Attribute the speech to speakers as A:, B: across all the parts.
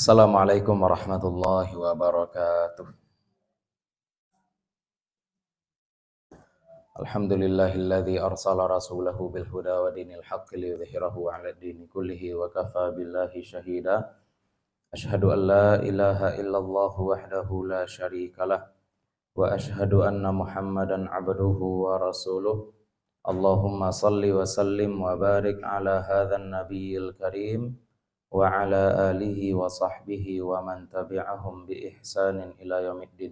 A: Assalamualaikum warahmatullahi wabarakatuh. Alhamdulillahilladzi arsala rasulahu bil huda wa dinil haqqi liyudhhirahu 'ala ad-dini kullihi wa kafa billahi shahida. Asyhadu an la ilaha illallah wahdahu la syarikalah wa asyhadu anna Muhammadan 'abduhu wa rasuluh. Allahumma salli wa sallim wa barik ala hadzal nabiyil karim wa ala alihi wa sahbihi wa man tabi'ahum bi ihsanin ila yaumiddin.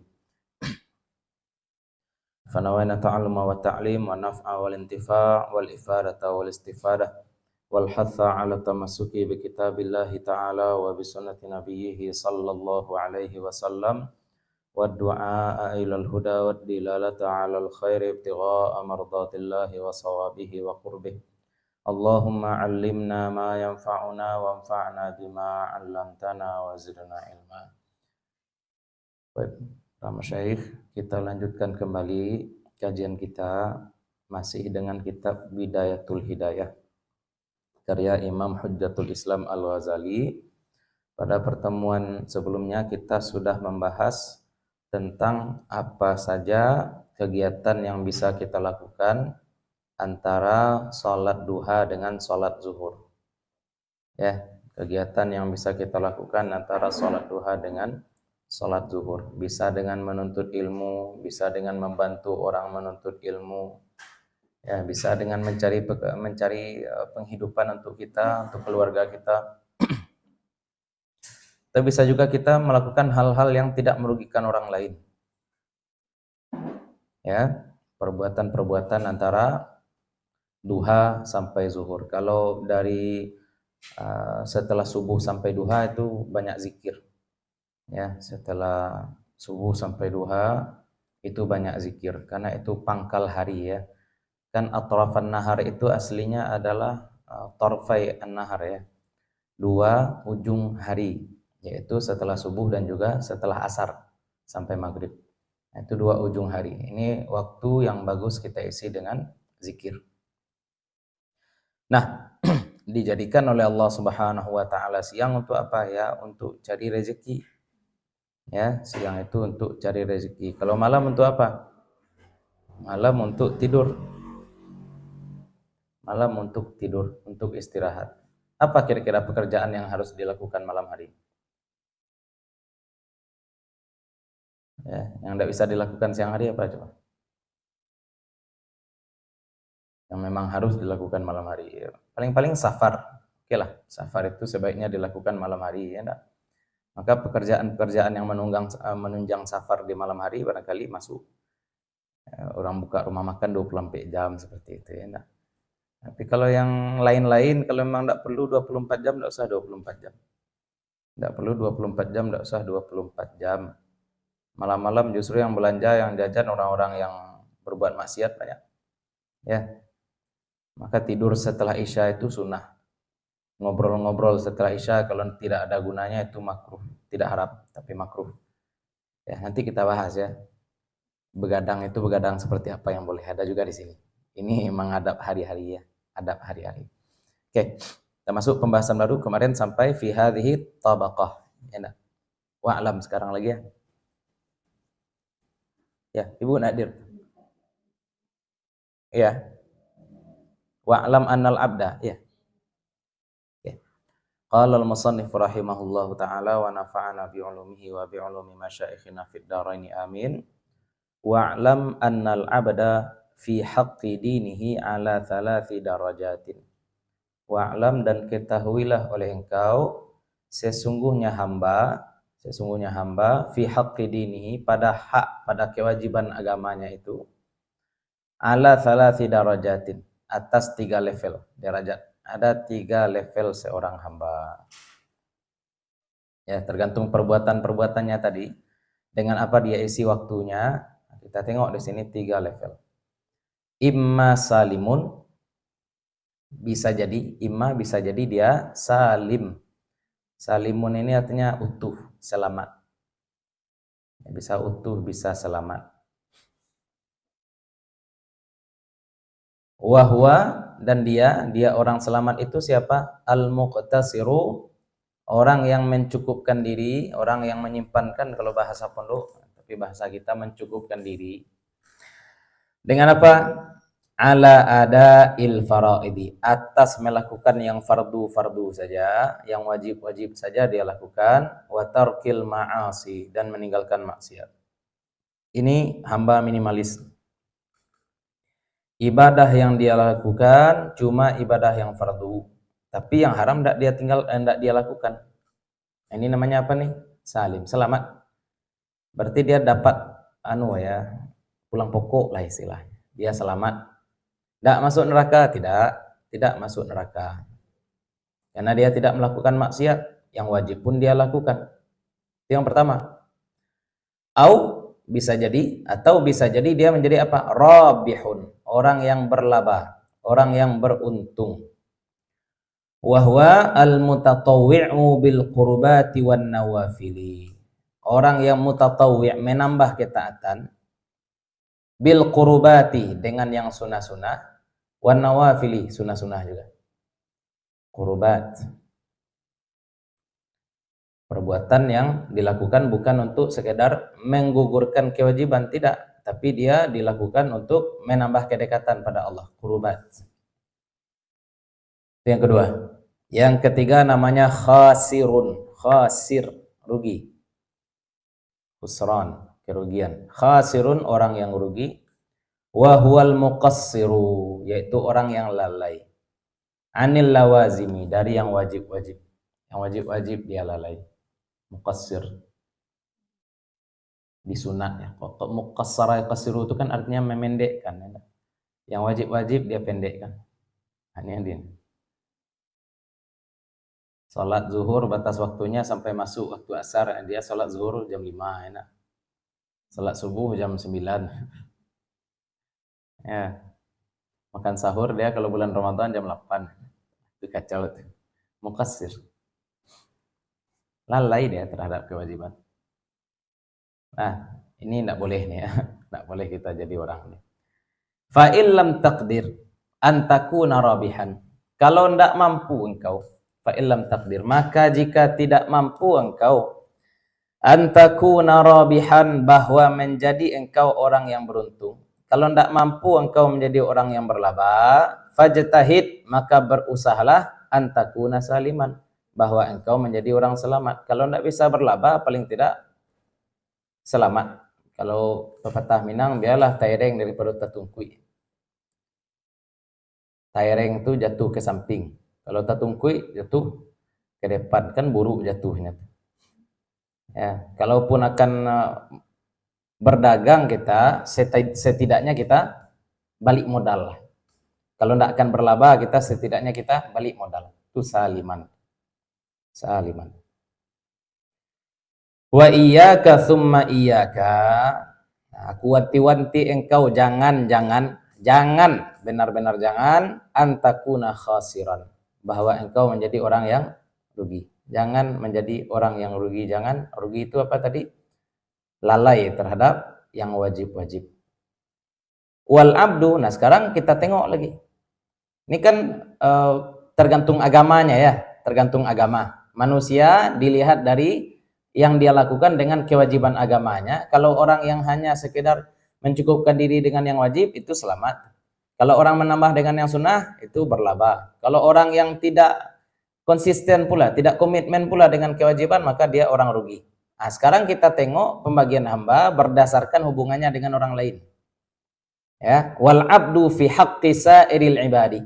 A: Fanawayna ta'alluma wa ta'lim wa naf'a wal intifa' wal ifadata wal istifadah wal hatha 'ala tamassuki bi kitabillahi ta'ala wa bi sunnati nabiyyih sallallahu alaihi wasallam wa du'a ilal huda wa dilalata 'alal khairi ibtigha'a mardatillahi wa sawabihi wa qurbih. Allahumma 'allimna ma yanfa'una wanfa'na bima 'allamtana wa zidna ilma. Baik, para masyayikh, kita lanjutkan kembali kajian kita masih dengan kitab Bidayatul Hidayah karya Imam Hujjatul Islam Al-Ghazali. Pada pertemuan sebelumnya kita sudah membahas tentang apa saja kegiatan yang bisa kita lakukan antara sholat duha dengan sholat zuhur. Ya, kegiatan yang bisa kita lakukan antara sholat duha dengan sholat zuhur. Bisa dengan menuntut ilmu, bisa dengan membantu orang menuntut ilmu, ya, bisa dengan mencari penghidupan untuk kita, untuk keluarga kita. Tapi bisa juga kita melakukan hal-hal yang tidak merugikan orang lain. Ya, perbuatan-perbuatan antara duha sampai zuhur. Kalau dari setelah subuh sampai duha itu banyak zikir. Ya, setelah subuh sampai duha itu banyak zikir karena itu pangkal hari, ya. Kan atrafan nahar itu aslinya adalah torfai an-nahar, ya. Dua ujung hari, yaitu setelah subuh dan juga setelah asar sampai maghrib. Nah, itu dua ujung hari. Ini waktu yang bagus kita isi dengan zikir. Nah, dijadikan oleh Allah Subhanahu wa taala siang untuk apa, ya? Untuk cari rezeki. Ya, siang itu untuk cari rezeki. Kalau malam untuk apa? Malam untuk tidur. Malam untuk tidur, untuk istirahat. Apa kira-kira pekerjaan yang harus dilakukan malam hari? Ya, yang tidak bisa dilakukan siang hari apa coba? Yang memang harus dilakukan malam hari. Ya. Paling-paling safar. Oke lah, safar itu sebaiknya dilakukan malam hari, ya enggak? Maka pekerjaan-pekerjaan yang menunjang safar di malam hari barangkali masuk. Orang buka rumah makan 24 jam seperti itu, ya enggak? Tapi kalau yang lain-lain, kalau memang tidak perlu 24 jam, tidak usah 24 jam. Tidak perlu 24 jam, tidak usah 24 jam. Malam-malam justru yang belanja, yang jajan orang-orang yang berbuat maksiat banyak. Ya. Maka tidur setelah Isya itu sunnah. Ngobrol-ngobrol setelah Isya kalau tidak ada gunanya itu makruh. Tidak haram, tapi makruh. Ya, nanti kita bahas, ya. Begadang itu begadang seperti apa yang boleh ada juga di sini. Ini memang adab hari-hari, ya. Adab hari-hari. Oke, kita masuk pembahasan baru. Kemarin sampai fi hadhihi tabaqah. Ya, wa'lam sekarang lagi, ya. Ya, Ibu Nadir. Ya. Wa'lam annal abda, ya. Ya. Qala al-musannif rahimahullahu ta'ala wa nafa'ana bi'ulumihi wa bi'ulumi masyaikhina fid dharaini amin. Wa'lam annal abda fi haqqi dinihi ala thalathi darajatin. Wa'lam, dan ketahuilah oleh engkau sesungguhnya hamba fi haqqi dinihi, pada hak, pada kewajiban agamanya itu, ala thalathi darajatin, atas 3 level derajat. Ada 3 level seorang hamba. Ya, tergantung perbuatan-perbuatannya tadi. Dengan apa dia isi waktunya. Kita tengok di sini 3 level. Imma salimun, bisa jadi dia salim. Salimun ini artinya utuh, selamat. Bisa utuh, bisa selamat. Wahwa, dan dia orang selamat itu siapa? Al-muqtasiru, orang yang mencukupkan diri, orang yang menyimpankan kalau bahasa pondok, tapi bahasa kita mencukupkan diri. Dengan apa? Ala ada faraidi, atas melakukan yang fardu-fardu saja, yang wajib-wajib saja dia lakukan, wa tarkil ma'asi, dan meninggalkan maksiat. Ini hamba minimalis. Ibadah yang dia lakukan cuma ibadah yang fardu, tapi yang haram enggak dia lakukan. Ini namanya apa nih? Salim, selamat. Berarti dia dapat pulang pokok lah istilahnya. Dia selamat. Tidak masuk neraka, tidak masuk neraka. Karena dia tidak melakukan maksiat, yang wajib pun dia lakukan. Itu yang pertama. Bisa jadi dia menjadi apa? Rabihun, orang yang berlaba, orang yang beruntung. Wa huwa al-mutatawwi'u bil qurbati wan nawafili. Orang yang mutatawwi', menambah ketaatan, bil qurbati, dengan yang sunah-sunah, wan nawafili, sunah-sunah juga. Qurbat, perbuatan yang dilakukan bukan untuk sekedar menggugurkan kewajiban, tidak, tapi dia dilakukan untuk menambah kedekatan pada Allah. Qurbat. Yang kedua. Yang ketiga namanya khasirun. Khasir, rugi. Khusran, kerugian. Khasirun, orang yang rugi. Wa huwal muqassiru, yaitu orang yang lalai. Anil lawazimi, dari yang wajib-wajib. Yang wajib-wajib dia lalai. Muqassir. Disunat ya. Kok muqassara yaqassiru itu kan artinya memendekkan. Yang wajib-wajib dia pendekkan. Ini yang dia. Salat zuhur batas waktunya sampai masuk waktu asar, dia salat zuhur jam 5 enak. Salat subuh jam 9. Ya. Makan sahur dia kalau bulan Ramadan jam 8. Itu kacau itu. Muqassir. Lalai dia terhadap kewajiban. Nah, ini enggak boleh nih ya. Enggak boleh kita jadi orang ini. Fa illam taqdir an takuna rabihan. Kalau enggak mampu engkau, fa illam taqdir, maka jika tidak mampu engkau antakuna rabihan, bahwa menjadi engkau orang yang beruntung. Kalau tidak mampu engkau menjadi orang yang berlaba, fajtahid, maka berusahalah antakuna saliman, bahwa engkau menjadi orang selamat. Kalau tidak bisa berlaba, paling tidak selamat. Kalau pepatah Minang, biarlah taireng daripada tatungkui. Taireng itu jatuh ke samping. Kalau tatungkui jatuh ke depan, kan buruk jatuhnya. Ya, kalaupun akan berdagang kita, setidaknya kita balik modal. Kalau tidak akan berlaba, kita setidaknya kita balik modal. Itu saliman. Saliman. Wa iyyaka tsumma iyyaka. Nah, aku wanti-wanti engkau jangan benar-benar jangan antakuna khasiran, bahwa engkau menjadi orang yang rugi. Jangan menjadi orang yang rugi. Jangan rugi itu apa tadi? Lalai terhadap yang wajib-wajib. Wal abdu, nah sekarang kita tengok lagi. Ini kan tergantung agamanya ya, tergantung agama. Manusia dilihat dari yang dia lakukan dengan kewajiban agamanya. Kalau orang yang hanya sekedar mencukupkan diri dengan yang wajib, itu selamat. Kalau orang menambah dengan yang sunnah, itu berlaba. Kalau orang yang tidak konsisten pula, tidak komitmen pula dengan kewajiban, maka dia orang rugi. Nah, sekarang kita tengok pembagian hamba berdasarkan hubungannya dengan orang lain. Ya, wal abdu fi haqqi sa'iril ibadi.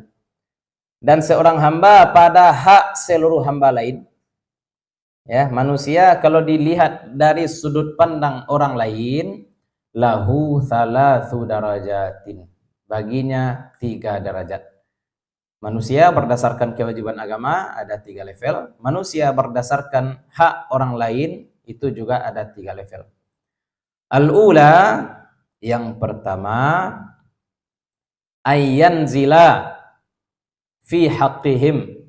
A: Dan seorang hamba pada hak seluruh hamba lain. Ya, manusia kalau dilihat dari sudut pandang orang lain, lahu thalathu darajatin. Baginya 3 derajat. Manusia berdasarkan kewajiban agama ada 3 level. Manusia berdasarkan hak orang lain itu juga ada 3 level. Al-ula, yang pertama, ayyanzila fi haqqihim,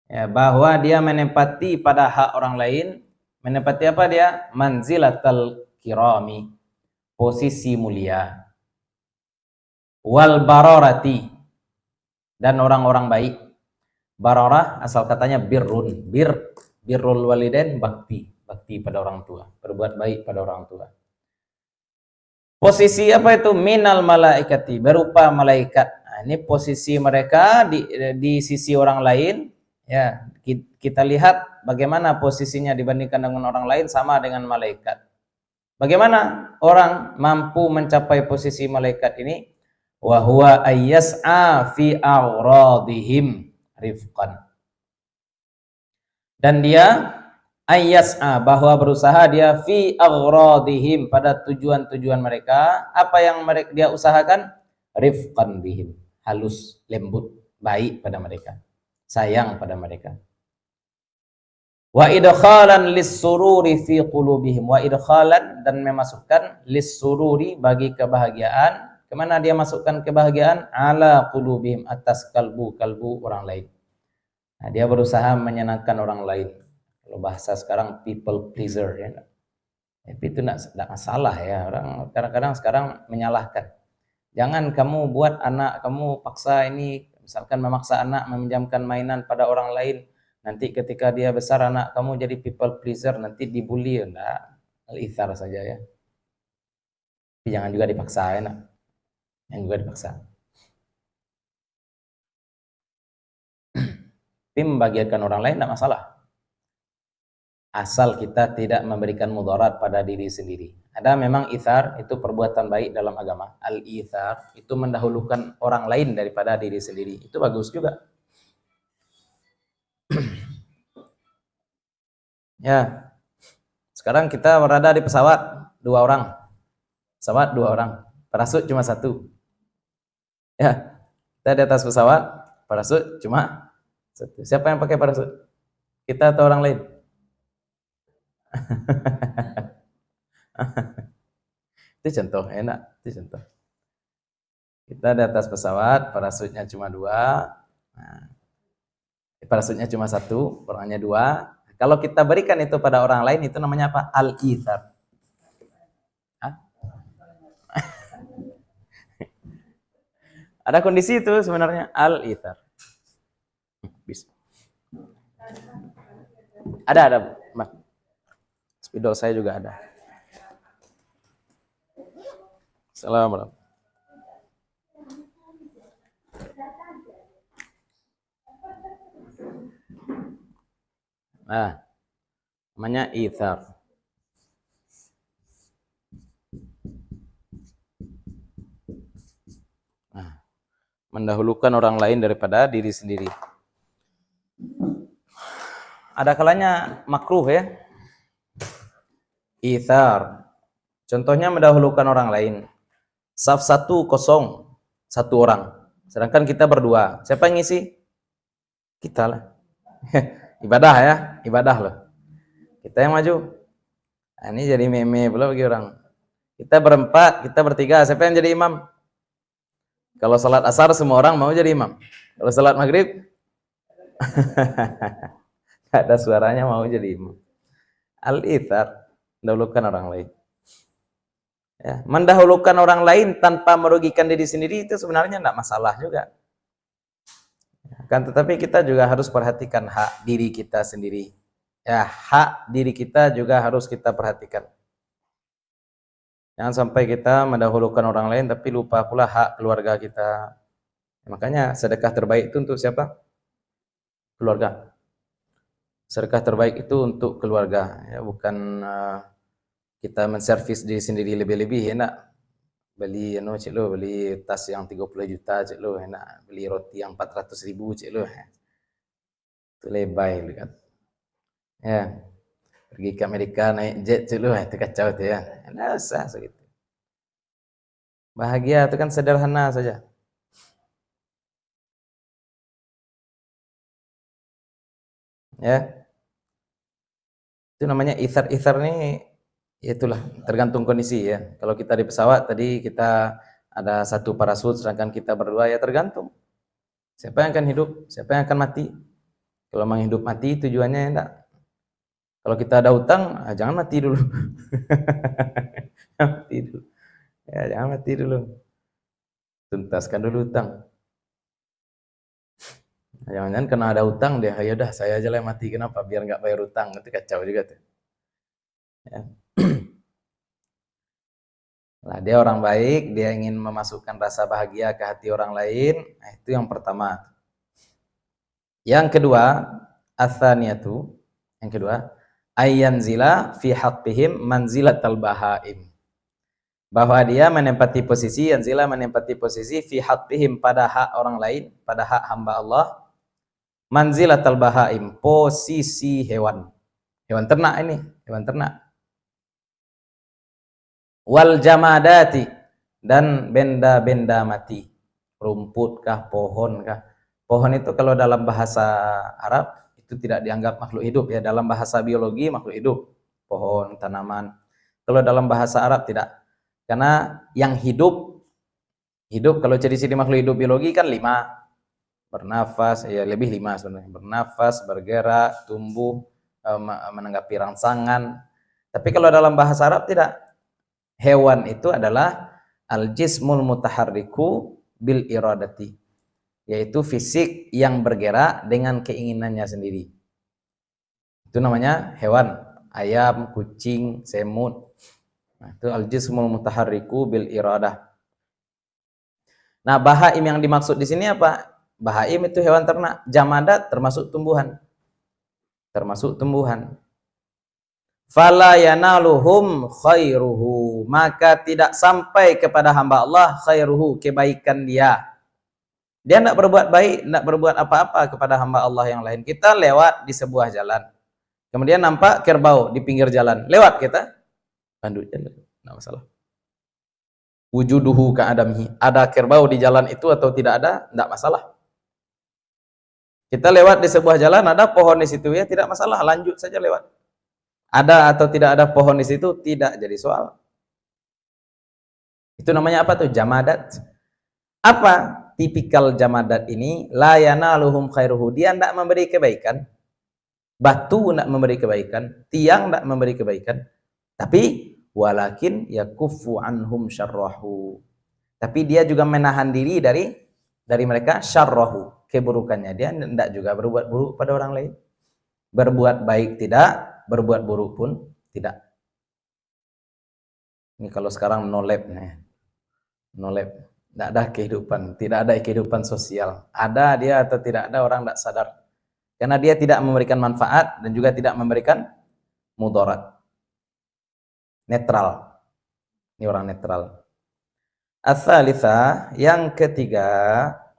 A: ya, bahwa dia menempati pada hak orang lain. Menempati apa dia? Manzilatal kirami, posisi mulia. Wal bararati, dan orang-orang baik. Bararah asal katanya birrun, birrul walidain, bakti pada orang tua, berbuat baik pada orang tua. Posisi apa itu? Minal malaikati, berupa malaikat. Nah, ini posisi mereka di sisi orang lain. Ya, kita lihat bagaimana posisinya dibandingkan dengan orang lain, sama dengan malaikat. Bagaimana orang mampu mencapai posisi malaikat ini? Wa huwa ayyas'a fi awradihim rifqan. Dan dia ayyas'a, bahwa berusaha dia fi aghradihim, pada tujuan-tujuan mereka. Apa yang dia usahakan? Rifqan bihim, halus, lembut, baik pada mereka, sayang pada mereka. Wa idkhalan lis-sururi fi qulubihim, wa idkhalan, dan memasukkan lis-sururi, bagi kebahagiaan. Kemana dia masukkan kebahagiaan? Ala qulubihim, atas kalbu orang lain. Nah, dia berusaha menyenangkan orang lain. Kalau bahasa sekarang people pleaser, ya. Tapi itu tidak masalah ya. Orang kadang-kadang sekarang menyalahkan. Jangan kamu buat anak kamu paksa ini, misalkan memaksa anak meminjamkan mainan pada orang lain. Nanti ketika dia besar anak kamu jadi people pleaser, nanti dibully. Enggak, al-ithar saja ya. Tapi jangan juga dipaksa ya, nak. Jangan juga dipaksa. Tapi membahagiakan orang lain tidak masalah, asal kita tidak memberikan mudarat pada diri sendiri. Ada memang ithar, itu perbuatan baik dalam agama. Al-ithar itu mendahulukan orang lain daripada diri sendiri. Itu bagus juga. Ya. Sekarang kita berada di pesawat 2 orang. Pesawat 2 orang. Parasut cuma 1. Ya. Kita di atas pesawat, parasut cuma 1. Siapa yang pakai parasut? Kita atau orang lain? Itu contoh, enak. Itu contoh. Kita di atas pesawat, parasutnya cuma 2. Nah, parasutnya cuma 1, orangnya 2. Kalau kita berikan itu pada orang lain, itu namanya apa? Al-ithar. Ada kondisi itu sebenarnya, al-ithar. Bisa. Ada. Spidol saya juga ada. Assalamualaikum. Nah, namanya ithar. Nah, mendahulukan orang lain daripada diri sendiri. Ada kalanya makruh ya. Ithar. Contohnya mendahulukan orang lain. Saf 1 kosong, 1 orang. Sedangkan kita berdua. Siapa yang ngisi? Kita lah. Ibadah ya, ibadah loh. Kita yang maju. Nah, ini jadi meme pula bagi orang. Kita berempat, kita bertiga. Siapa yang jadi imam? Kalau salat asar semua orang mau jadi imam. Kalau salat maghrib ada suaranya mau jadi imam. Al-ithar, mendahulukan orang lain. Ya, mendahulukan orang lain tanpa merugikan diri sendiri itu sebenarnya tidak masalah juga. Kan tetapi kita juga harus perhatikan hak diri kita sendiri. Ya, hak diri kita juga harus kita perhatikan. Jangan sampai kita mendahulukan orang lain tapi lupa pula hak keluarga kita. Makanya sedekah terbaik itu untuk siapa? Keluarga. Sedekah terbaik itu untuk keluarga, ya, bukan kita menservis diri sendiri lebih-lebih. Enak beli cik lo, beli tas yang 30 juta cik lo, enak beli roti yang 400.000 cik lo. Itu lebay dekat. Ya. Pergi ke Amerika naik jet cik lo, itu kacau itu ya. Enggak usah segitu. Bahagia itu kan sederhana saja. Ya. Itu namanya ithar nih, itulah tergantung kondisi ya. Kalau kita di pesawat tadi kita ada 1 parasut sedangkan kita berdua, ya tergantung. Siapa yang akan hidup, siapa yang akan mati. Kalau memang hidup mati tujuannya enggak. Kalau kita ada utang, jangan mati dulu. Jangan mati dulu. Ya, jangan mati dulu. Tuntaskan dulu utang. Jangan-jangan kena ada hutang dia, ya udah saya aja lah yang mati, kenapa? Biar nggak bayar hutang, itu kacau juga tuh. Ya. Nah, dia orang baik, dia ingin memasukkan rasa bahagia ke hati orang lain. Nah, itu yang pertama. Yang kedua, atsaniyatu, yang kedua, ayyanzila fi haqqihim manzilatal bahaim. Bahwa dia menempati posisi, yanzila menempati posisi fi haqqihim pada hak orang lain, pada hak hamba Allah, manzilatal bahaim, posisi hewan. Hewan ternak ini, hewan ternak. Wal jamadati, dan benda-benda mati, rumput kah, pohon kah. Pohon itu kalau dalam bahasa Arab itu tidak dianggap makhluk hidup ya, dalam bahasa biologi makhluk hidup, pohon, tanaman. Kalau dalam bahasa Arab tidak, karena yang hidup kalau jadi sini makhluk hidup biologi kan 5, bernafas, ya lebih 5 sebenarnya, bernafas, bergerak, tumbuh, menanggapi rangsangan. Tapi kalau dalam bahasa Arab tidak. Hewan itu adalah al-jismul mutaharriku bil iradati, yaitu fisik yang bergerak dengan keinginannya sendiri. Itu namanya hewan. Ayam, kucing, semut. Nah, itu al-jismul mutaharriku bil iradah. Nah, bahaim yang dimaksud di sini apa? Bahaim itu hewan ternak, jamadat termasuk tumbuhan. Termasuk tumbuhan. Fala yanaluhum khairuhu, maka tidak sampai kepada hamba Allah khairuhu, kebaikan dia. Dia tidak berbuat baik, tidak berbuat apa-apa kepada hamba Allah yang lain. Kita lewat di sebuah jalan, kemudian nampak kerbau di pinggir jalan, lewat kita, bantu jalan, tidak masalah. Wujuduhu ka'adamihi, ada kerbau di jalan itu atau tidak ada, tidak masalah. Kita lewat di sebuah jalan, ada pohon di situ, ya tidak masalah, lanjut saja lewat. Ada atau tidak ada pohon di situ tidak jadi soal. Itu namanya apa tuh? Jamadat. Apa tipikal jamadat ini? La yanaluhum khairuhu, dia tidak memberi kebaikan. Batu tidak memberi kebaikan, tiang tidak memberi kebaikan. Tapi walakin yakuffu anhum syarrahu. Tapi dia juga menahan diri dari mereka syarrahu, keburukannya. Dia tidak juga berbuat buruk pada orang lain. Berbuat baik tidak, berbuat buruk pun tidak. Ini kalau sekarang no lab nih. No lab. Tidak ada kehidupan, tidak ada kehidupan sosial. Ada dia atau tidak ada, orang tidak sadar. Karena dia tidak memberikan manfaat dan juga tidak memberikan mudarat. Netral. Ini orang netral. Ats-tsalitsah, yang ketiga,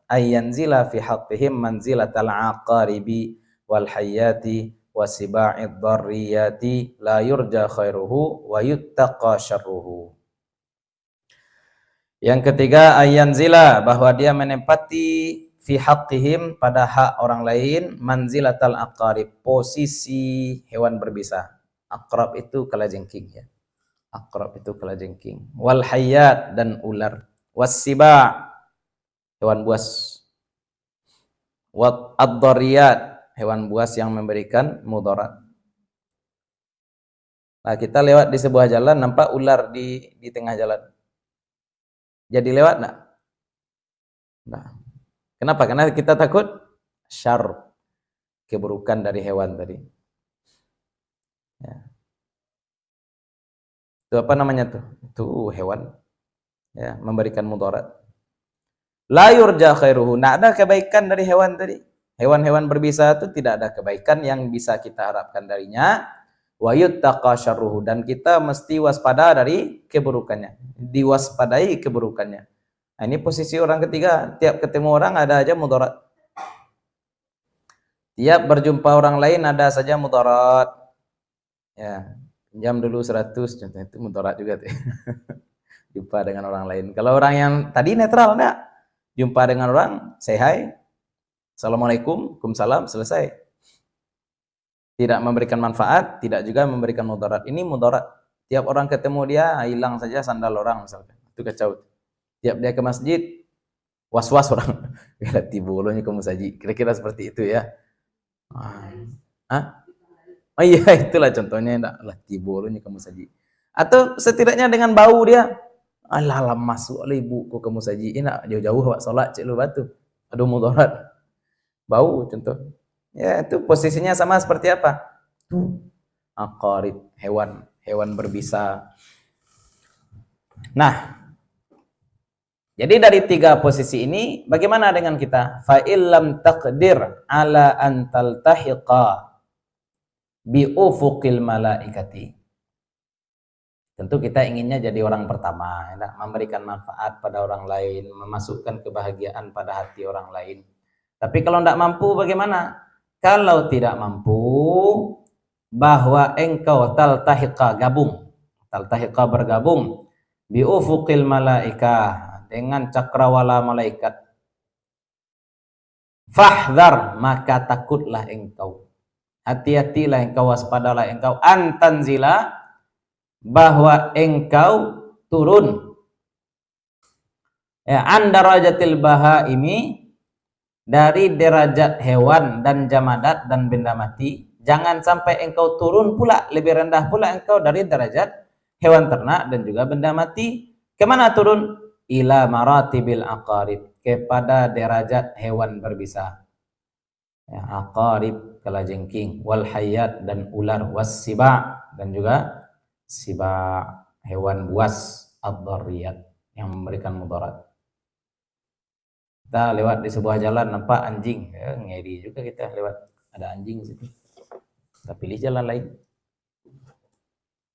A: ayyanzila fi haqqihim manzilatal aqaribi wal hayyati wasiba'id dharriyati la yurja khairuhu wa yuttaqa syarruhu. Yang ketiga, ayyanzila, bahwa dia menempati fi haqqihim, pada hak orang lain, manzilatal aqarib, posisi hewan berbisa. Aqrab itu kalajengking ya. Aqrab itu kalajengking. Wal hayyat, dan ular. Wassiba', hewan buas. Wat ad-dharriyat, hewan buas yang memberikan mudarat. Nah, kita lewat di sebuah jalan, nampak ular di tengah jalan. Jadi lewat enggak? Nah. Kenapa? Karena kita takut syarr, keburukan dari hewan tadi. Ya. Itu apa namanya tuh? Itu hewan ya, memberikan mudarat. La yurja khairuhu, tidak ada kebaikan dari hewan tadi. Hewan-hewan berbisa itu tidak ada kebaikan yang bisa kita harapkan darinya. Wa yuttaqa syarruhu, dan kita mesti waspada dari keburukannya. Diwaspadai keburukannya. Nah, ini posisi orang ketiga. Tiap ketemu orang ada aja mudarat. Tiap berjumpa orang lain ada saja mudarat. Ya, pinjam dulu 100, contohnya, itu mudarat juga tuh. Jumpa dengan orang lain. Kalau orang yang tadi netral enggak? Jumpa dengan orang, say hi, assalamualaikum, waalaikumsalam, selesai. Tidak memberikan manfaat, tidak juga memberikan mudarat. Ini mudarat. Tiap orang ketemu dia, hilang saja sandal orang misalkan. Itu kacau. Tiap dia ke masjid, was-was orang. Galati bolonya ke musaji. Kira-kira seperti itu ya. Oh iya, itulah contohnya. Galati bolonya ke musaji. Atau setidaknya dengan bau dia. Alah, masuk oleh ibu ke musaji. Ini jauh-jauh wak sholat cik lu batu. Aduh mudarat. Bau contoh. Ya, itu posisinya sama seperti apa? Aqarib, hewan berbisa. Nah, jadi dari 3 posisi ini bagaimana dengan kita? Fa illam taqdir ala an taltahiqa bi ufuqil malaikati. Tentu kita inginnya jadi orang pertama, ya, memberikan manfaat pada orang lain, memasukkan kebahagiaan pada hati orang lain. Tapi kalau tidak mampu bagaimana? Kalau tidak mampu, bahwa engkau taltahiqa bergabung bi ufuqil malaikah, dengan cakrawala malaikat. Fahdhar, maka takutlah engkau. Hati-hatilah engkau, waspadalah engkau, antanzila, bahwa engkau turun ya andarajatil bahaimi, dari derajat hewan dan jamadat dan benda mati. Jangan sampai engkau turun pula, lebih rendah pula engkau dari derajat hewan ternak dan juga benda mati. Kemana turun? Ila maratibil aqarib, kepada derajat hewan berbisa. Ya, aqarib kalajengking, wal hayat dan ular, was siba dan juga siba hewan buas, ad-darriyat yang memberikan mudarat. Kita lewat di sebuah jalan nampak anjing, ya, ngeri juga kita lewat ada anjing di situ. Kita pilih jalan lain.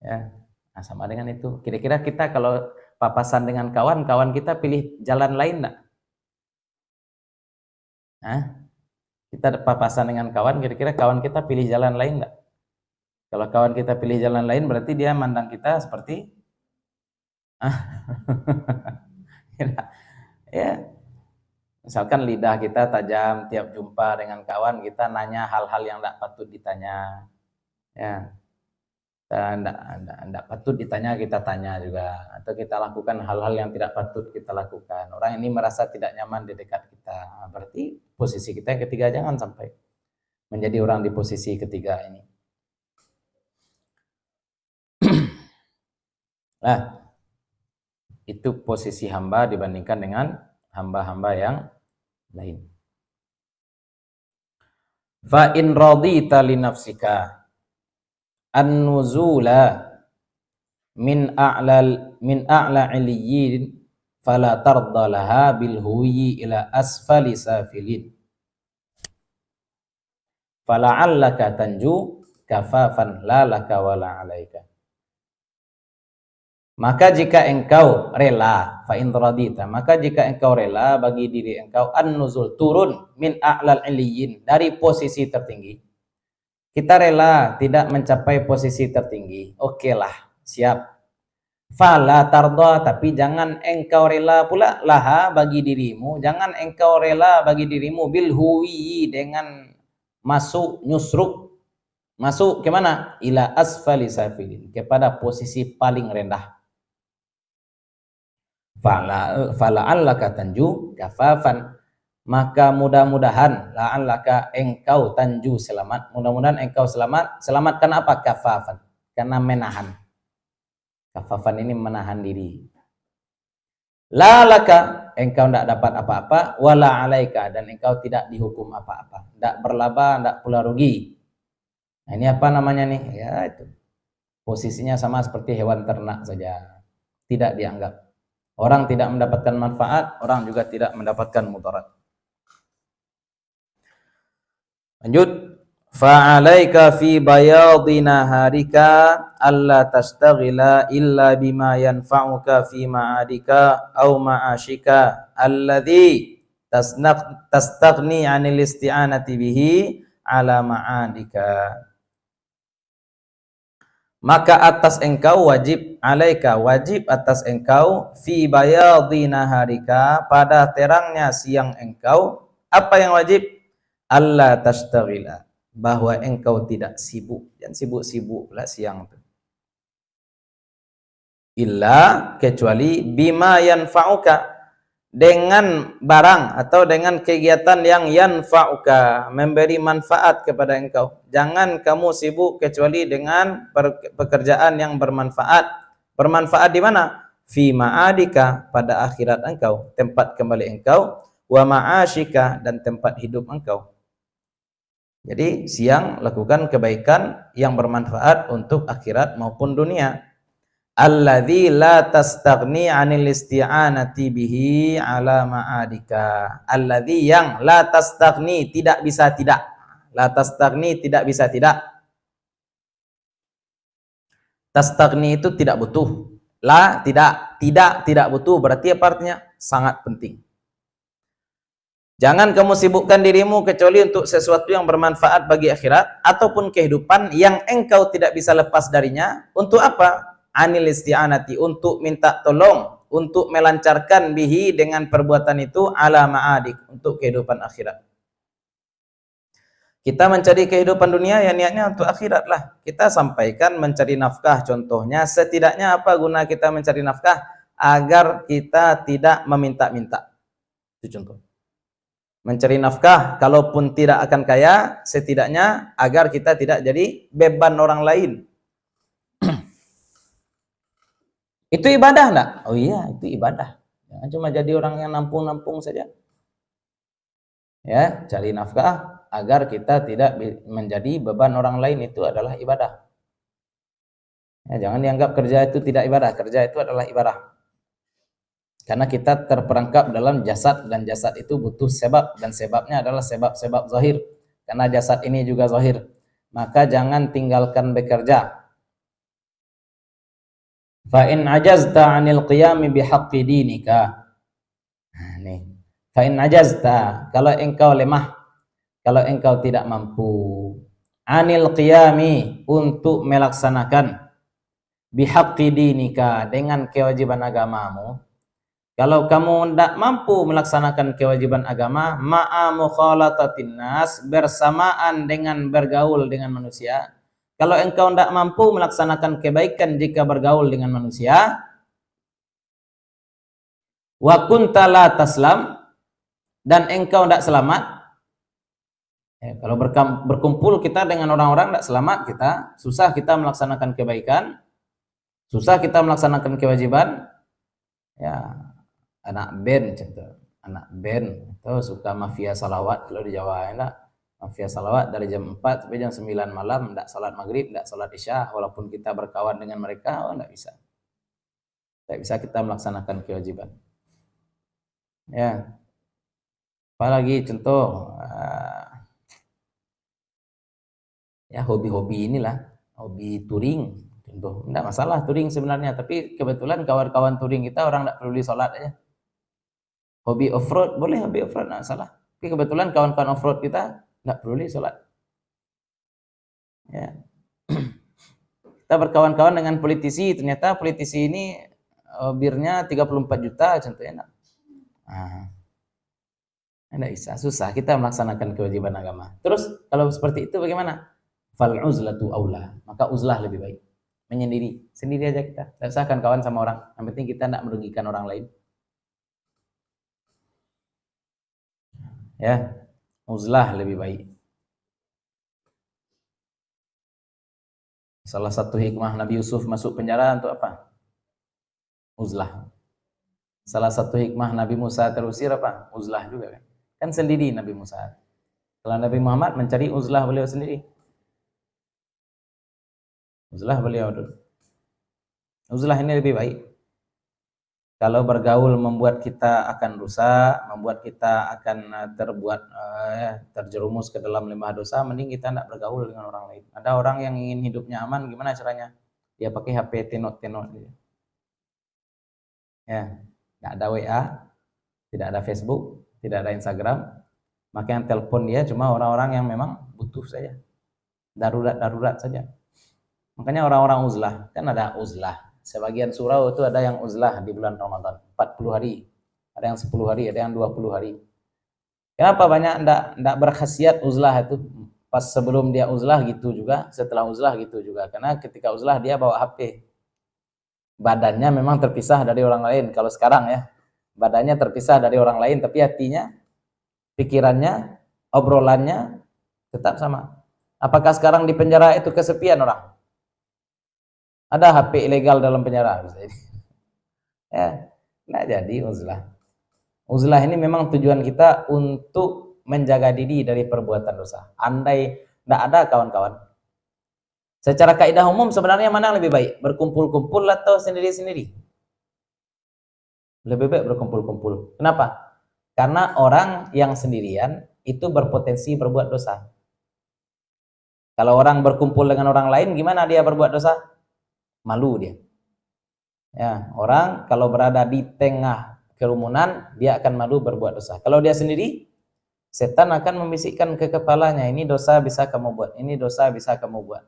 A: Ya, nah sama dengan itu. Kira-kira kita kalau papasan dengan kawan kita pilih jalan lain enggak? Hah? Kita papasan dengan kawan, kira-kira kawan kita pilih jalan lain enggak? Kalau kawan kita pilih jalan lain berarti dia mandang kita seperti ya, misalkan lidah kita tajam, tiap jumpa dengan kawan kita nanya hal-hal yang tidak patut ditanya. Ya, tidak patut ditanya kita tanya juga, atau kita lakukan hal-hal yang tidak patut kita lakukan. Orang ini merasa tidak nyaman di dekat kita. Berarti posisi kita yang ketiga jangan sampai menjadi orang di posisi ketiga ini. Nah, itu posisi hamba dibandingkan dengan hamba-hamba yang lain. Fa in radita li nafsika an-nuzula min a'la iliyyin fala tarda laha bil huwi ila asfali safilin fala'allaka tanju kafafan la laka wala alaika. Maka jika engkau rela, fa in radita, maka jika engkau rela bagi diri engkau an-nuzul, turun, min a'lal iliyyin, dari posisi tertinggi. Kita rela tidak mencapai posisi tertinggi. Oke lah, siap. Fala tarda, tapi jangan engkau rela pula laha bagi dirimu, jangan engkau rela bagi dirimu bil huwi, dengan masuk nyusruk. Masuk ke mana? Ila asfali safilin, kepada posisi paling rendah. Fala'allaka tanju kafafan, maka mudah-mudahan la'allaka engkau tanju selamat, mudah-mudahan engkau selamat. Selamatkan apa? Kafafan, karena menahan. Kafafan ini menahan diri. La'allaka, engkau tidak dapat apa-apa, wala alaika, dan engkau tidak dihukum apa-apa, tidak berlaba, tidak pula rugi. Nah, ini apa namanya nih? Ya itu. Posisinya sama seperti hewan ternak saja, tidak dianggap. Orang tidak mendapatkan manfaat, orang juga tidak mendapatkan mudarat. Lanjut. Fa'alaika fi bayadi naharika alla tastaghila illa bima yanfa'uka fi ma'adika au ma'ashika alladhi tastaghni 'anil isti'anati bihi ala ma'adika. Maka atas engkau wajib, alaika wajib atas engkau, fi bayadi naharika, pada terangnya siang engkau. Apa yang wajib? Allah tastaghila, bahwa engkau tidak sibuk, jangan sibuk-sibuk lah siang itu. Illa, kecuali bima yanfa'uka, dengan barang atau dengan kegiatan yang yanfa'uka, memberi manfaat kepada engkau. Jangan kamu sibuk kecuali dengan pekerjaan yang bermanfaat. Bermanfaat di mana? Fi ma'adika, pada akhirat engkau, tempat kembali engkau, wa ma'ashika, dan tempat hidup engkau. Jadi siang lakukan kebaikan yang bermanfaat untuk akhirat maupun dunia. Alladzi la tastaghni 'anil isti'anati bihi 'ala ma'adika. Alladzi yang la tastaghni tidak bisa tidak. La tastaghni tidak bisa tidak. Tastaghni itu tidak butuh. La tidak butuh, berarti apa artinya? Sangat penting. Jangan kamu sibukkan dirimu kecuali untuk sesuatu yang bermanfaat bagi akhirat ataupun kehidupan yang engkau tidak bisa lepas darinya. Untuk apa? Anil isti'anati, untuk minta tolong, untuk melancarkan bihi dengan perbuatan itu ala ma'adik, untuk kehidupan akhirat. Kita mencari kehidupan dunia ya niatnya untuk akhirat lah. Kita sampaikan mencari nafkah contohnya, setidaknya apa guna kita mencari nafkah? Agar kita tidak meminta-minta. Itu contoh. Mencari nafkah, kalaupun tidak akan kaya, setidaknya agar kita tidak jadi beban orang lain. Itu ibadah enggak? Oh iya, itu ibadah. Jangan cuma jadi orang yang nampung-nampung saja. Ya, cari nafkah agar kita tidak menjadi beban orang lain, itu adalah ibadah. Ya, jangan dianggap kerja itu tidak ibadah. Kerja itu adalah ibadah. Karena kita terperangkap dalam jasad, dan jasad itu butuh sebab, dan sebabnya adalah sebab-sebab zahir. Karena jasad ini juga zahir. Maka jangan tinggalkan bekerja. Fa in ajazta 'anil qiyami bihaqqi dinika. Nah, nih. Fa in ajazta, kalau engkau lemah, kalau engkau tidak mampu, 'anil qiyami, untuk melaksanakan, bihaqqi dinika, dengan kewajiban agamamu. Kalau kamu tidak mampu melaksanakan kewajiban agama, ma'a mukhalatatin nas, bersamaan dengan bergaul dengan manusia. Kalau engkau tidak mampu melaksanakan kebaikan jika bergaul dengan manusia, wa kunta la taslam, dan engkau tidak selamat. Kalau berkumpul kita dengan orang-orang tidak selamat, kita susah kita melaksanakan kebaikan, susah kita melaksanakan kewajiban. Ya, anak band contoh, anak band itu suka mafia salawat kalau di Jawa, enggak? Mafia salawat dari jam 4 sampai jam 9 malam, enggak salat maghrib, enggak salat isya, walaupun kita berkawan dengan mereka, enggak bisa. Enggak bisa kita melaksanakan kewajiban. Ya. Apalagi contoh ya hobi-hobi inilah, hobi touring contoh. Enggak masalah touring sebenarnya, tapi kebetulan kawan-kawan touring kita orang enggak peduli salat aja. Hobi off-road, boleh hobi off-road, nggak salah. Tapi kebetulan kawan-kawan off-road kita nggak perlu sholat. Ya. Kita berkawan-kawan dengan politisi, ternyata politisi ini birnya 34 juta contohnya. Nggak bisa, susah kita melaksanakan kewajiban agama. Terus kalau seperti itu bagaimana? Fal uzlatu aula, maka uzlah lebih baik. Menyendiri, sendiri aja kita. Tidak usah kawan sama orang. Yang penting kita tidak merugikan orang lain. Ya, uzlah lebih baik. Salah satu hikmah Nabi Yusuf masuk penjara untuk apa? Uzlah. Salah satu hikmah Nabi Musa terusir apa? Uzlah juga kan. Kan sendiri Nabi Musa. Kalau Nabi Muhammad mencari uzlah beliau sendiri. Uzlah beliau dulu. Uzlah ini lebih baik. Kalau bergaul membuat kita akan rusak, membuat kita akan terjerumus ke dalam limbah dosa, mending kita tidak bergaul dengan orang lain. Ada orang yang ingin hidupnya aman, gimana caranya? Dia pakai HP tenot-tenot gitu. Ya, tidak ada WA, tidak ada Facebook, tidak ada Instagram. Maka yang telepon dia cuma orang-orang yang memang butuh saja, darurat saja. Makanya orang-orang uzlah, kan ada uzlah. Sebagian surau itu ada yang uzlah di bulan Ramadan, 40 hari. Ada yang 10 hari, ada yang 20 hari. Kenapa banyak enggak berkhasiat uzlah itu? Pas sebelum dia uzlah gitu juga, setelah uzlah gitu juga. Karena ketika uzlah dia bawa HP. Badannya memang terpisah dari orang lain. Kalau sekarang ya, badannya terpisah dari orang lain, tapi hatinya, pikirannya, obrolannya tetap sama. Apakah sekarang di penjara itu kesepian orang? Ada HP ilegal dalam penjara. Ya, nggak jadi uzlah. Uzlah ini memang tujuan kita untuk
B: menjaga diri dari perbuatan dosa. Andai tidak ada kawan-kawan, secara kaidah umum sebenarnya mana yang lebih baik? Berkumpul-kumpul atau sendiri-sendiri? Lebih baik berkumpul-kumpul. Kenapa? Karena orang yang sendirian itu berpotensi berbuat dosa. Kalau orang berkumpul dengan orang lain, gimana dia berbuat dosa? Malu dia. Ya, orang kalau berada di tengah kerumunan, dia akan malu berbuat dosa. Kalau dia sendiri, setan akan membisikkan ke kepalanya, ini dosa bisa kamu buat, ini dosa bisa kamu buat.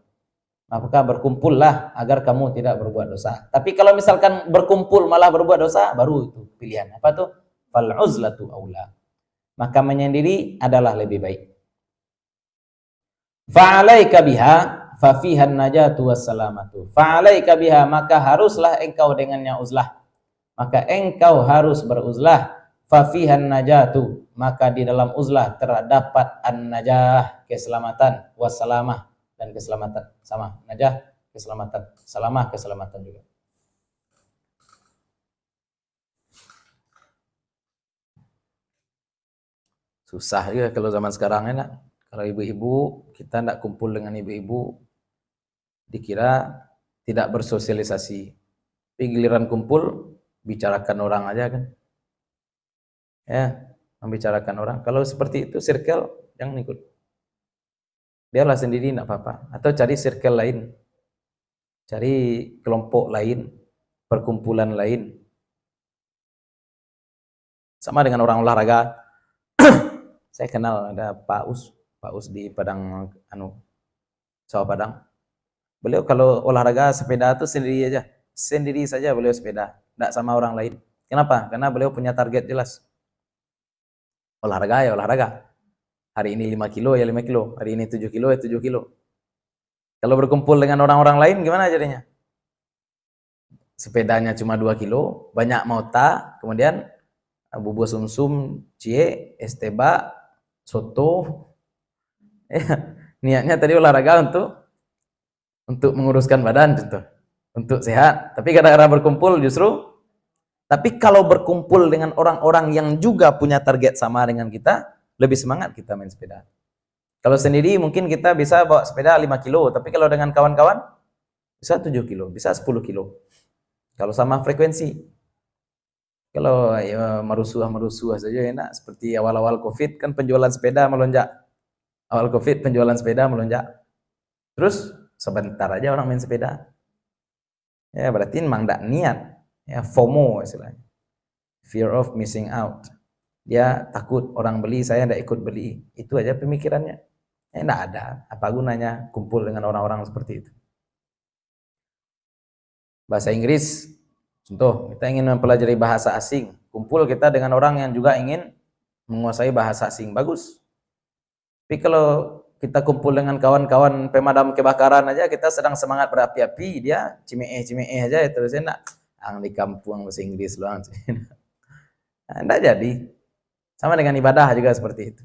B: Maka berkumpullah agar kamu tidak berbuat dosa. Tapi kalau misalkan berkumpul malah berbuat dosa, baru itu pilihan. Apa tuh? Fal uzlatu aula. Maka menyendiri adalah lebih baik. Fa'alaika biha fa fiha najatu wassalamatu. Fa'alaika biha, maka haruslah engkau dengannya uzlah. Maka engkau harus beruzlah. Fa fiha najatu, maka di dalam uzlah terdapat an-najah, keselamatan, wassalamah, dan keselamatan. Sama, najah, keselamatan, salamah, keselamatan juga. Susah juga kalau zaman sekarang enak. Kalau ibu-ibu, kita tidak kumpul dengan ibu-ibu, dikira tidak bersosialisasi. Tapi giliran kumpul, bicarakan orang aja kan. Ya, membicarakan orang. Kalau seperti itu, circle, jangan ikut. Biarlah sendiri, tidak apa-apa. Atau cari circle lain. Cari kelompok lain, perkumpulan lain. Sama dengan orang olahraga. Saya kenal ada Pak Us di Padang, Sawah Padang. Beliau kalau olahraga sepeda itu sendiri saja beliau sepeda, tidak sama orang lain. Kenapa? Karena beliau punya target jelas. Olahraga ya olahraga. Hari ini 5 kilo ya 5 kilo, hari ini 7 kilo ya 7 kilo. Kalau berkumpul dengan orang-orang lain gimana jadinya? Sepedanya cuma 2 kilo, banyak mauta, kemudian bubur sumsum, cie, es teba, soto. Niatnya tadi olahraga untuk menguruskan badan tentu, untuk sehat. Tapi kadang-kadang berkumpul justru. Tapi kalau berkumpul dengan orang-orang yang juga punya target sama dengan kita, lebih semangat kita main sepeda. Kalau sendiri mungkin kita bisa bawa sepeda 5 kilo, tapi kalau dengan kawan-kawan bisa 7 kilo, bisa 10 kilo. Kalau sama frekuensi. Kalau ya, merusuh saja enak. Seperti awal-awal COVID kan penjualan sepeda melonjak. Awal COVID penjualan sepeda melonjak. Terus sebentar aja orang main sepeda. Ya berarti memang tidak niat. Ya FOMO istilahnya. Fear of missing out. Dia takut orang beli, saya tidak ikut beli. Itu aja pemikirannya. Ya tidak ada. Apa gunanya kumpul dengan orang-orang seperti itu. Bahasa Inggris. Contoh, kita ingin mempelajari bahasa asing. Kumpul kita dengan orang yang juga ingin menguasai bahasa asing. Bagus. Tapi kalau kita kumpul dengan kawan-kawan pemadam kebakaran aja, kita sedang semangat berapi-api, dia cimeh-cimeh aja, terus enak. Di kampung bahasa Inggris doang. Tidak jadi. Sama dengan ibadah juga seperti itu.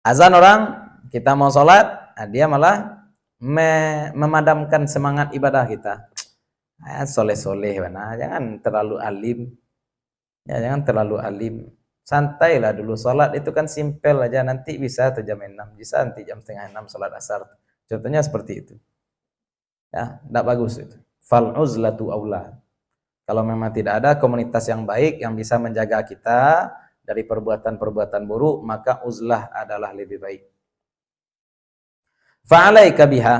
B: Azan orang, kita mau sholat, dia malah memadamkan semangat ibadah kita. Soleh-soleh, jangan terlalu alim. Ya, jangan terlalu alim. Santailah dulu, sholat itu kan simpel aja, nanti bisa tuh jam 6, bisa nanti jam setengah 6 sholat asar. Contohnya seperti itu. Ya, tidak bagus itu. Fal uzlatu aula. Kalau memang tidak ada komunitas yang baik yang bisa menjaga kita dari perbuatan-perbuatan buruk, maka uzlah adalah lebih baik. Fa'alaika biha,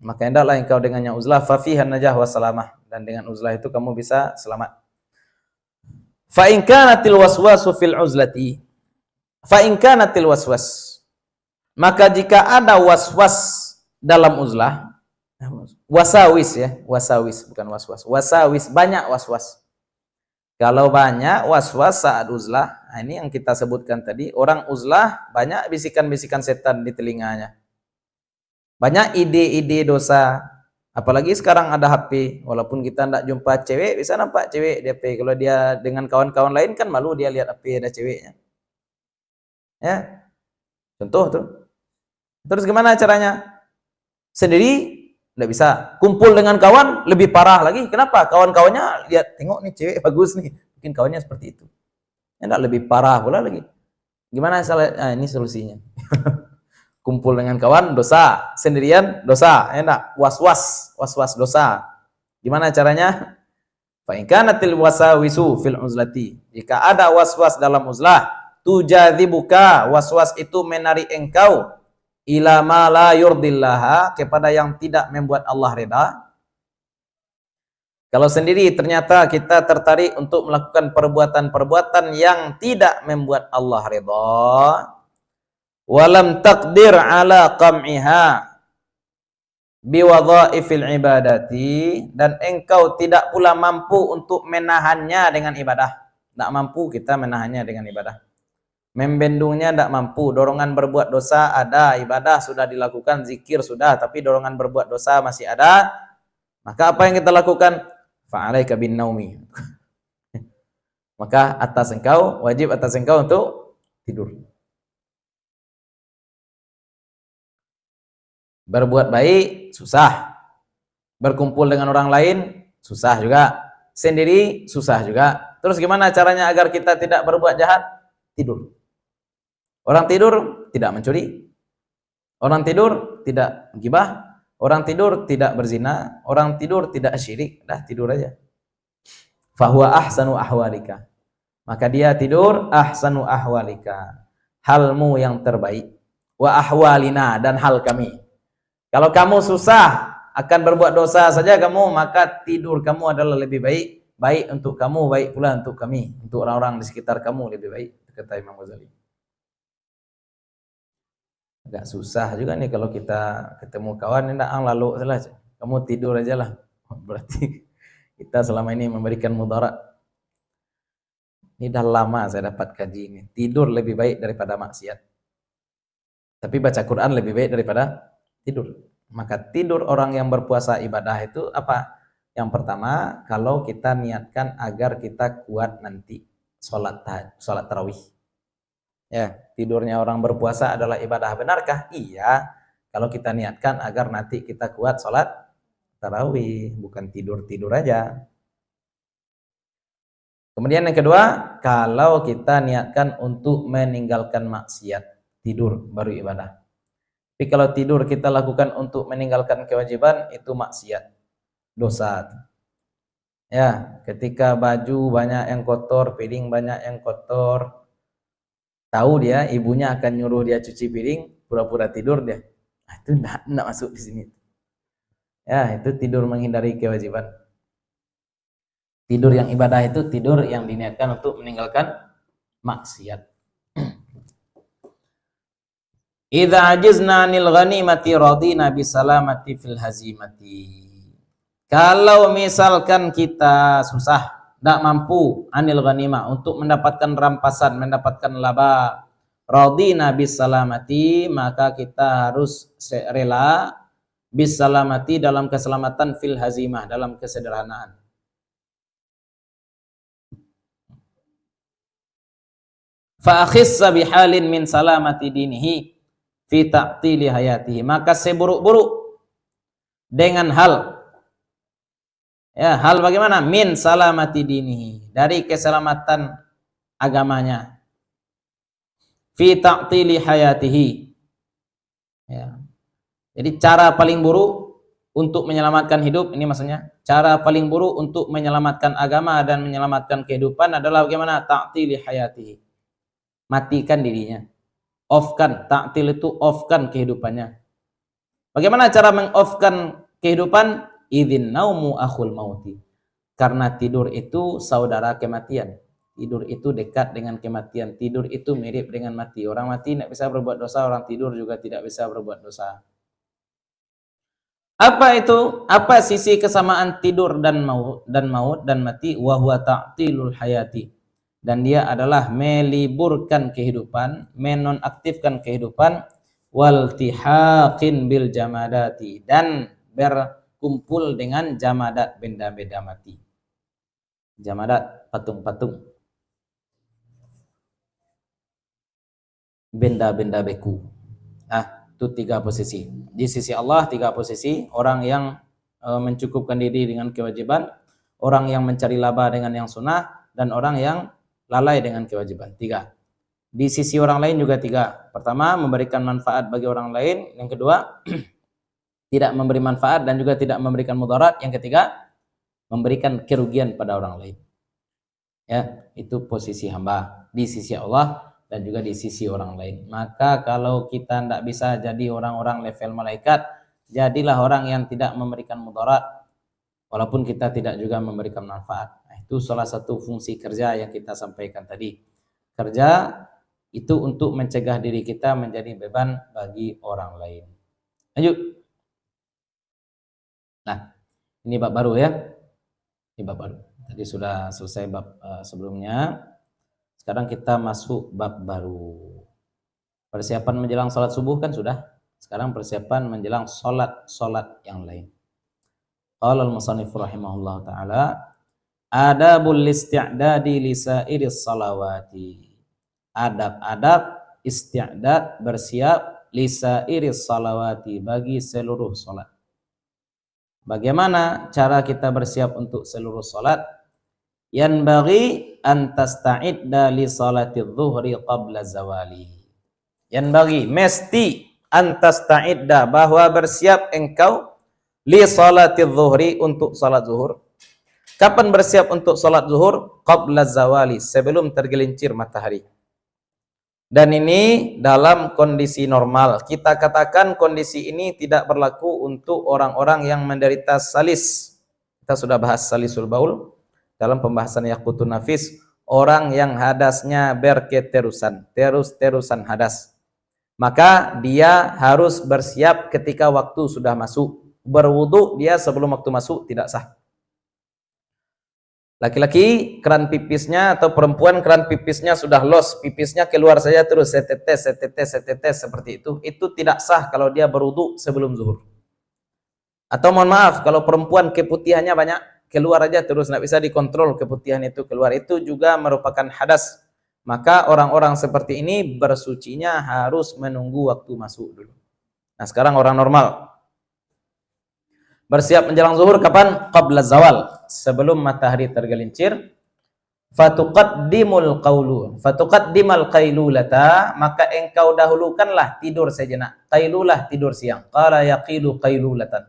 B: maka hendaklah engkau dengannya uzlah, fa fiha najah wa salamah, dan dengan uzlah itu kamu bisa selamat. Fa in kanatil waswasu fil uzlati, fa in kanatil waswas, maka jika ada waswas dalam uzlah, wasawis ya, wasawis bukan waswas, wasawis, banyak waswas. Kalau banyak waswas saat uzlah, ini yang kita sebutkan tadi, orang uzlah banyak bisikan-bisikan setan di telinganya. Banyak ide-ide dosa. Apalagi sekarang ada HP, walaupun kita tidak jumpa cewek, bisa nampak cewek di HP. Kalau dia dengan kawan-kawan lain kan malu dia lihat HP ada ceweknya. Ya. Contoh tuh. Terus gimana caranya? Sendiri tidak bisa. Kumpul dengan kawan lebih parah lagi. Kenapa? Kawan-kawannya lihat, tengok nih cewek bagus nih. Mungkin kawannya seperti itu. Tidak lebih parah pula lagi. Gimana salah? Ini solusinya. Kumpul dengan kawan dosa, sendirian dosa, enak. Was-was dosa. Gimana caranya? Fa in kanatil wasawisu fil uzlati. Jika ada was-was dalam uzlah, tujadzibuka, was-was itu menarik engkau ila ma la yurdillaha, kepada yang tidak membuat Allah reda. Kalau sendiri ternyata kita tertarik untuk melakukan perbuatan-perbuatan yang tidak membuat Allah redha, walam taqdir ala qam'iha biwadhaifil ibadati, dan engkau tidak pula mampu untuk menahannya dengan ibadah. Tidak mampu kita menahannya dengan ibadah. Membendungnya tidak mampu, dorongan berbuat dosa ada, ibadah sudah dilakukan, zikir sudah, tapi dorongan berbuat dosa masih ada. Maka apa yang kita lakukan? Fa'alaika bin naumi. Maka wajib atas engkau untuk tidur. Berbuat baik susah, berkumpul dengan orang lain susah juga, sendiri susah juga. Terus gimana caranya agar kita tidak berbuat jahat? Tidur. Orang tidur tidak mencuri, orang tidur tidak gibah, orang tidur tidak berzina, orang tidur tidak syirik. Dah tidur aja. Fahuwa ahsanu ahwalika. Maka dia tidur ahsanu ahwalika, halmu yang terbaik. Wa ahwalina, dan hal kami. Kalau kamu susah akan berbuat dosa saja kamu, maka tidur kamu adalah lebih baik. Baik untuk kamu, baik pula untuk kami, untuk orang-orang di sekitar kamu lebih baik, kata Imam Ghazali. Agak susah juga nih kalau kita ketemu kawan, tidak lalu saja. Kamu tidur aja lah. Berarti kita selama ini memberikan mudarat. Ini dah lama saya dapat kaji ini. Tidur lebih baik daripada maksiat. Tapi baca Quran lebih baik daripada tidur. Maka tidur orang yang berpuasa ibadah itu apa? Yang pertama, kalau kita niatkan agar kita kuat nanti sholat tarawih. Ya, tidurnya orang berpuasa adalah ibadah, benarkah? Iya, kalau kita niatkan agar nanti kita kuat sholat tarawih, bukan tidur-tidur aja. Kemudian yang kedua, kalau kita niatkan untuk meninggalkan maksiat, tidur baru ibadah. Tapi kalau tidur kita lakukan untuk meninggalkan kewajiban, itu maksiat, dosa. Ya, ketika baju banyak yang kotor, piring banyak yang kotor, tahu dia ibunya akan nyuruh dia cuci piring, pura-pura tidur dia. Itu enggak masuk di sini. Ya, itu tidur menghindari kewajiban. Tidur yang ibadah itu tidur yang diniatkan untuk meninggalkan maksiat. Idza ajizna 'anil ghanimati radina bisalamati fil hazimati. Kalau misalkan kita susah, tidak mampu anil ghanimah untuk mendapatkan rampasan, mendapatkan laba, radina bisalamati, maka kita harus rela bisalamati dalam keselamatan fil hazimah, dalam kesederhanaan. Fa akhissa bihalin min salamati dinihi fi ta'tili hayatihi, maka seburuk-buruk dengan hal, ya, hal bagaimana? Min salamati dinihi, dari keselamatan agamanya, fi ta'tili hayatihi, ya. Jadi cara paling buruk untuk menyelamatkan hidup, ini maksudnya cara paling buruk untuk menyelamatkan agama dan menyelamatkan kehidupan adalah bagaimana? Ta'tili hayatihi, matikan dirinya. Off-kan, ta'til itu off-kan kehidupannya. Bagaimana cara meng-off-kan kehidupan? Idzin naumu akhul mauti. Karena tidur itu saudara kematian. Tidur itu dekat dengan kematian. Tidur itu mirip dengan mati. Orang mati tidak bisa berbuat dosa, orang tidur juga tidak bisa berbuat dosa. Apa itu? Apa sisi kesamaan tidur dan maut dan mati? Wa huwa ta'tilul hayati. Dan dia adalah meliburkan kehidupan, menonaktifkan kehidupan, waltihaqin bil jamadati, dan berkumpul dengan jamadat, benda-benda mati. Jamadat, patung-patung, benda-benda beku. Nah, itu 3 posisi. Di sisi Allah 3 posisi: orang yang mencukupkan diri dengan kewajiban, orang yang mencari laba dengan yang sunnah, dan orang yang lalai dengan kewajiban. 3. di sisi orang lain juga 3. Pertama, memberikan manfaat bagi orang lain. Yang kedua, tidak memberi manfaat dan juga tidak memberikan mudarat. Yang ketiga, memberikan kerugian pada orang lain. Ya, itu posisi hamba di sisi Allah dan juga di sisi orang lain. Maka kalau kita tidak bisa jadi orang-orang level malaikat, jadilah orang yang tidak memberikan mudarat, walaupun kita tidak juga memberikan manfaat. Nah, itu salah satu fungsi kerja yang kita sampaikan tadi. Kerja itu untuk mencegah diri kita menjadi beban bagi orang lain. Lanjut. Nah, ini bab baru ya. Ini bab baru. Tadi sudah selesai bab sebelumnya. Sekarang kita masuk bab baru. Persiapan menjelang salat subuh kan sudah. Sekarang persiapan menjelang salat yang lain. Qala al-musannif rahimahullah taala, adabul isti'dadi li sa'iris salawati. Adab-adab isti'dad, bersiap, li sa'iris salawati, bagi seluruh salat. Bagaimana cara kita bersiap untuk seluruh salat? Yanbaghi an tasta'idda li salati dhuhri qabla zawali. Yanbaghi, mesti, an tasta'idda, bahwa bersiap engkau, li salati dhuhri, untuk salat zuhur. Kapan bersiap untuk salat zuhur? Qabla zawali, sebelum tergelincir matahari. Dan ini dalam kondisi normal. Kita katakan kondisi ini tidak berlaku untuk orang-orang yang menderita salis. Kita sudah bahas salisul baul dalam pembahasan Yaqutun Nafis. Orang yang hadasnya berketerusan, terus-terusan hadas, maka dia harus bersiap ketika waktu sudah masuk. Berwudu dia sebelum waktu masuk tidak sah. Laki-laki keran pipisnya atau perempuan keran pipisnya sudah los, pipisnya keluar saja terus setetes seperti itu tidak sah kalau dia berwudu sebelum zuhur. Atau mohon maaf, kalau perempuan keputihannya banyak, keluar aja terus, nggak bisa dikontrol keputihan itu keluar, itu juga merupakan hadas. Maka orang-orang seperti ini bersucinya harus menunggu waktu masuk dulu. Nah, sekarang orang normal bersiap menjelang zuhur kapan? Qabla zawal, sebelum matahari tergelincir. Fatuqaddimal qailulata, maka engkau dahulukanlah tidur sejenak. Qailulah, tidur siang. Qala yaqilu qailulatan.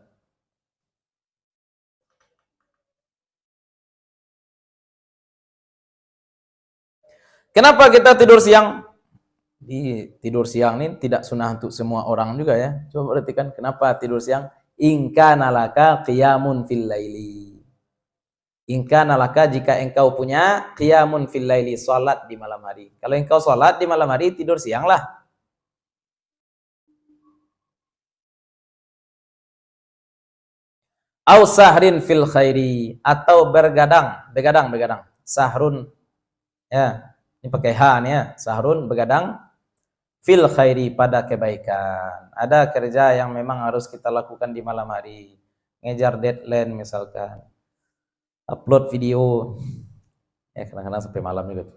B: Kenapa kita tidur siang? Tidur siang ini tidak sunnah untuk semua orang juga ya. Coba perhatikan kenapa tidur siang. In kana laka qiyamun fil laili. In kana laka, jika engkau punya qiyamun fil laili, salat di malam hari. Kalau engkau salat di malam hari, tidur sianglah. Au sahrin fil khairi, atau begadang. Sahrun, ya, ini pakai ha nih ya. Sahrun, begadang, fil khairi, pada kebaikan. Ada kerja yang memang harus kita lakukan di malam hari. Ngejar deadline misalkan. Upload video. Ya, kadang-kadang sampai malam juga.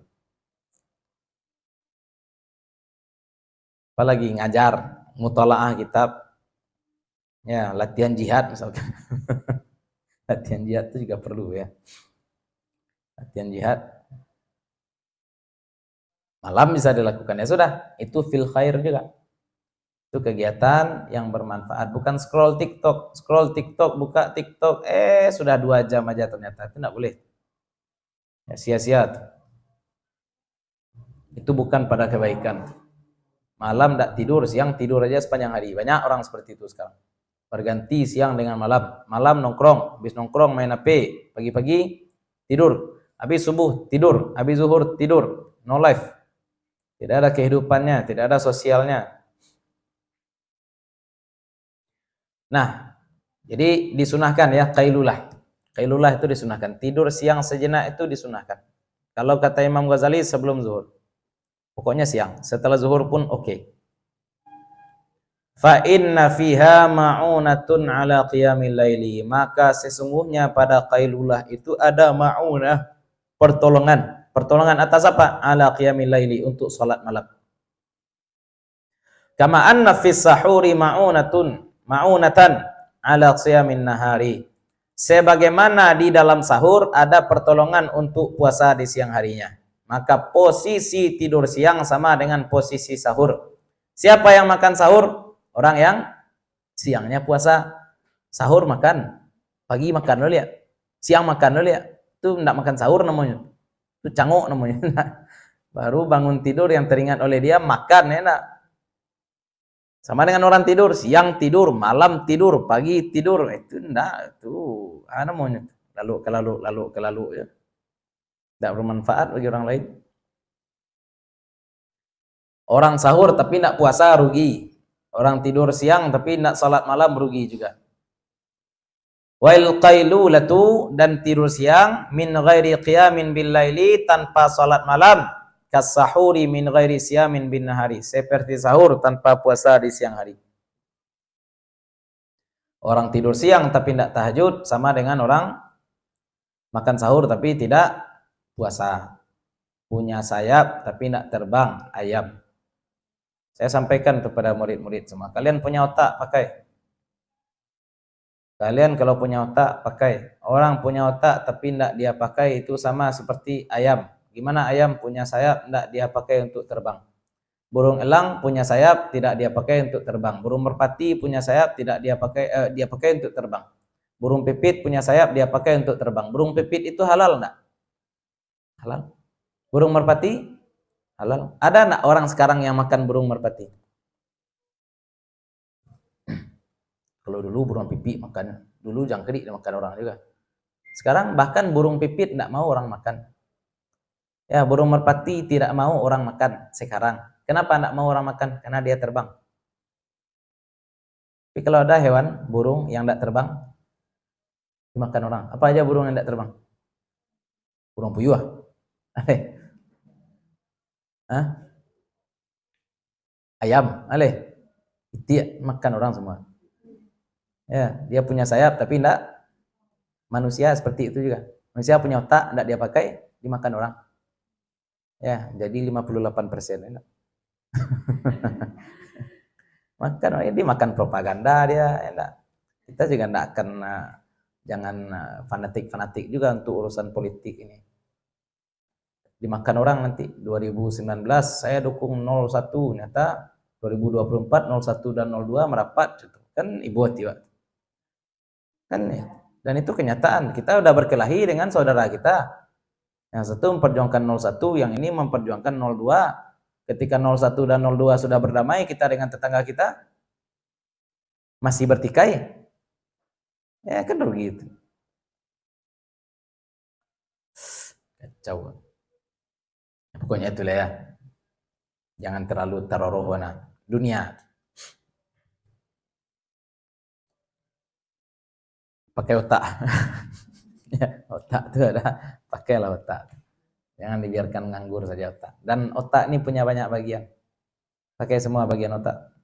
B: Apalagi ngajar, mutalaah kitab. Ya, latihan jihad misalkan. Latihan jihad itu juga perlu ya. Latihan jihad malam bisa dilakukan, ya sudah, itu fil khair juga. Itu kegiatan yang bermanfaat, bukan scroll TikTok, buka TikTok, sudah 2 jam aja ternyata, itu enggak boleh. Ya, sia-sia. Itu bukan pada kebaikan. Malam enggak tidur, siang tidur aja sepanjang hari. Banyak orang seperti itu sekarang. Berganti siang dengan malam. Malam nongkrong, habis nongkrong main HP, pagi-pagi tidur, habis subuh tidur, habis zuhur tidur. No life. Tidak ada kehidupannya, tidak ada sosialnya. Nah, jadi disunahkan ya qailulah. Qailulah itu disunahkan. Tidur siang sejenak itu disunahkan. Kalau kata Imam Ghazali sebelum zuhur. Pokoknya siang. Setelah zuhur pun oke. Fa inna fiha ma'unatun ala qiyamil laili. Maka sesungguhnya pada qailulah itu ada ma'unah, pertolongan. Pertolongan atas apa? Ala qiyamil laili, untuk salat malam. Kama anna fis sahuri ma'unatan ala qiyamin nahari. Sebagaimana di dalam sahur ada pertolongan untuk puasa di siang harinya. maka posisi tidur siang sama dengan posisi sahur. Siapa yang makan sahur? Orang yang siangnya puasa. Sahur makan, pagi makan dulu ya, siang makan dulu ya. Itu enggak makan sahur namanya. Itu cangok namanya. Baru bangun tidur yang teringat oleh dia makan enak. Sama dengan orang tidur, siang tidur, malam tidur, pagi tidur, itu enggak, itu namanya lalu ya. Tidak bermanfaat bagi orang lain. Orang sahur tapi tidak puasa rugi. Orang tidur siang tapi tidak salat malam rugi juga. Wal qailulatu, dan tidur siang min ghairi qiyamin bil laili, tanpa salat malam. Kasahuri min ghairi siyamin bin nahari, seperti sahur tanpa puasa di siang hari. Orang tidur siang tapi tidak tahajud sama dengan orang makan sahur tapi tidak puasa. Punya sayap tapi tidak terbang, ayam. Saya sampaikan kepada murid-murid semua, kalian punya otak pakai. Kalian kalau punya otak pakai. Orang punya otak tapi tidak dia pakai itu sama seperti ayam. Gimana ayam punya sayap, tidak dia pakai untuk terbang. Burung elang punya sayap, tidak dia pakai untuk terbang. Burung merpati punya sayap, tidak dia pakai untuk terbang. Burung pipit punya sayap, dia pakai untuk terbang. Burung pipit itu halal enggak? Halal. Burung merpati halal. Ada enggak orang sekarang yang makan burung merpati? Kalau dulu burung pipit makan, dulu jangkrik makan orang juga. Sekarang bahkan burung pipit enggak mau orang makan. Ya, burung merpati tidak mau orang makan sekarang. Kenapa tidak mau orang makan? Karena dia terbang. Tapi kalau ada hewan, burung yang tidak terbang, dimakan orang. Apa aja burung yang tidak terbang? Burung puyuh. Hah? Ayam, itu makan orang semua. Ya, dia punya sayap tapi tidak. Manusia seperti itu juga. Manusia punya otak, tidak dia pakai, dimakan orang. Ya, jadi 58%. Makan, dia makan propaganda dia, enak. Kita juga tidak akan, jangan fanatik juga untuk urusan politik ini. Dimakan orang nanti. 2019 saya dukung 01, ternyata 2024 01 dan 02 merapat, kan ibu tiba. Kan ya. Dan itu kenyataan. Kita udah berkelahi dengan saudara kita. Yang satu memperjuangkan 01, yang ini memperjuangkan 02. Ketika 01 dan 02 sudah berdamai, kita dengan tetangga kita masih bertikai. Ya kan begitu. Kacau. Pokoknya itulah ya. Jangan terlalu taruhana dunia. Pakai otak. Ya, otak itu ada, pakailah otak. Jangan dibiarkan nganggur saja otak. Dan otak ini punya banyak bagian. Pakai semua bagian otak.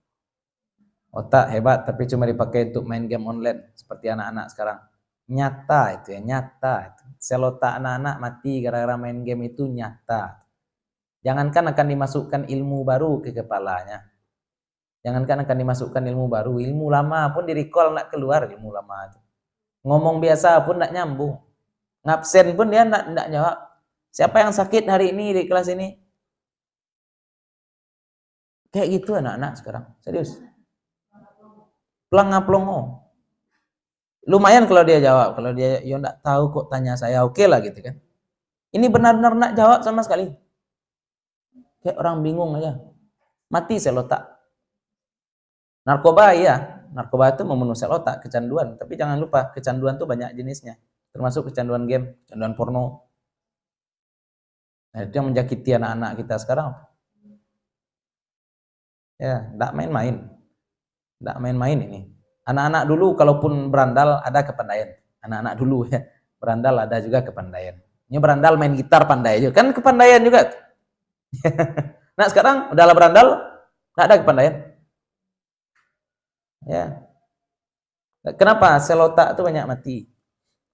B: Otak hebat, tapi cuma dipakai untuk main game online seperti anak-anak sekarang. Nyata itu ya, nyata. Sel otak anak-anak mati gara-gara main game itu nyata. Jangankan akan dimasukkan ilmu baru ke kepalanya. Jangankan akan dimasukkan ilmu baru, ilmu lama pun di-recall enggak keluar ilmu lama itu. Ngomong biasa pun enggak nyambung. Ngabsen pun dia enggak jawab. Siapa yang sakit hari ini di kelas ini? Kayak gitu anak-anak sekarang, serius. Pelongo. Lumayan kalau dia jawab, kalau dia ya enggak tahu kok tanya saya, oke lah gitu kan. Ini benar-benar enggak jawab sama sekali. Kayak orang bingung aja. Mati sel otak. Narkoba iya, narkoba itu membunuh sel otak, kecanduan. Tapi jangan lupa, kecanduan itu banyak jenisnya. Termasuk kecanduan game, kecanduan porno. Nah, itu yang menjakiti anak-anak kita sekarang. Ya, enggak main-main. Enggak main-main ini. Anak-anak dulu kalaupun berandal ada kepandaian. Anak-anak dulu ya, berandal ada juga kepandaian. Ini berandal main gitar pandai juga, kan kepandaian juga. Nah, sekarang udahlah berandal, enggak ada kepandaian. Ya. Kenapa? Sel otak itu banyak mati.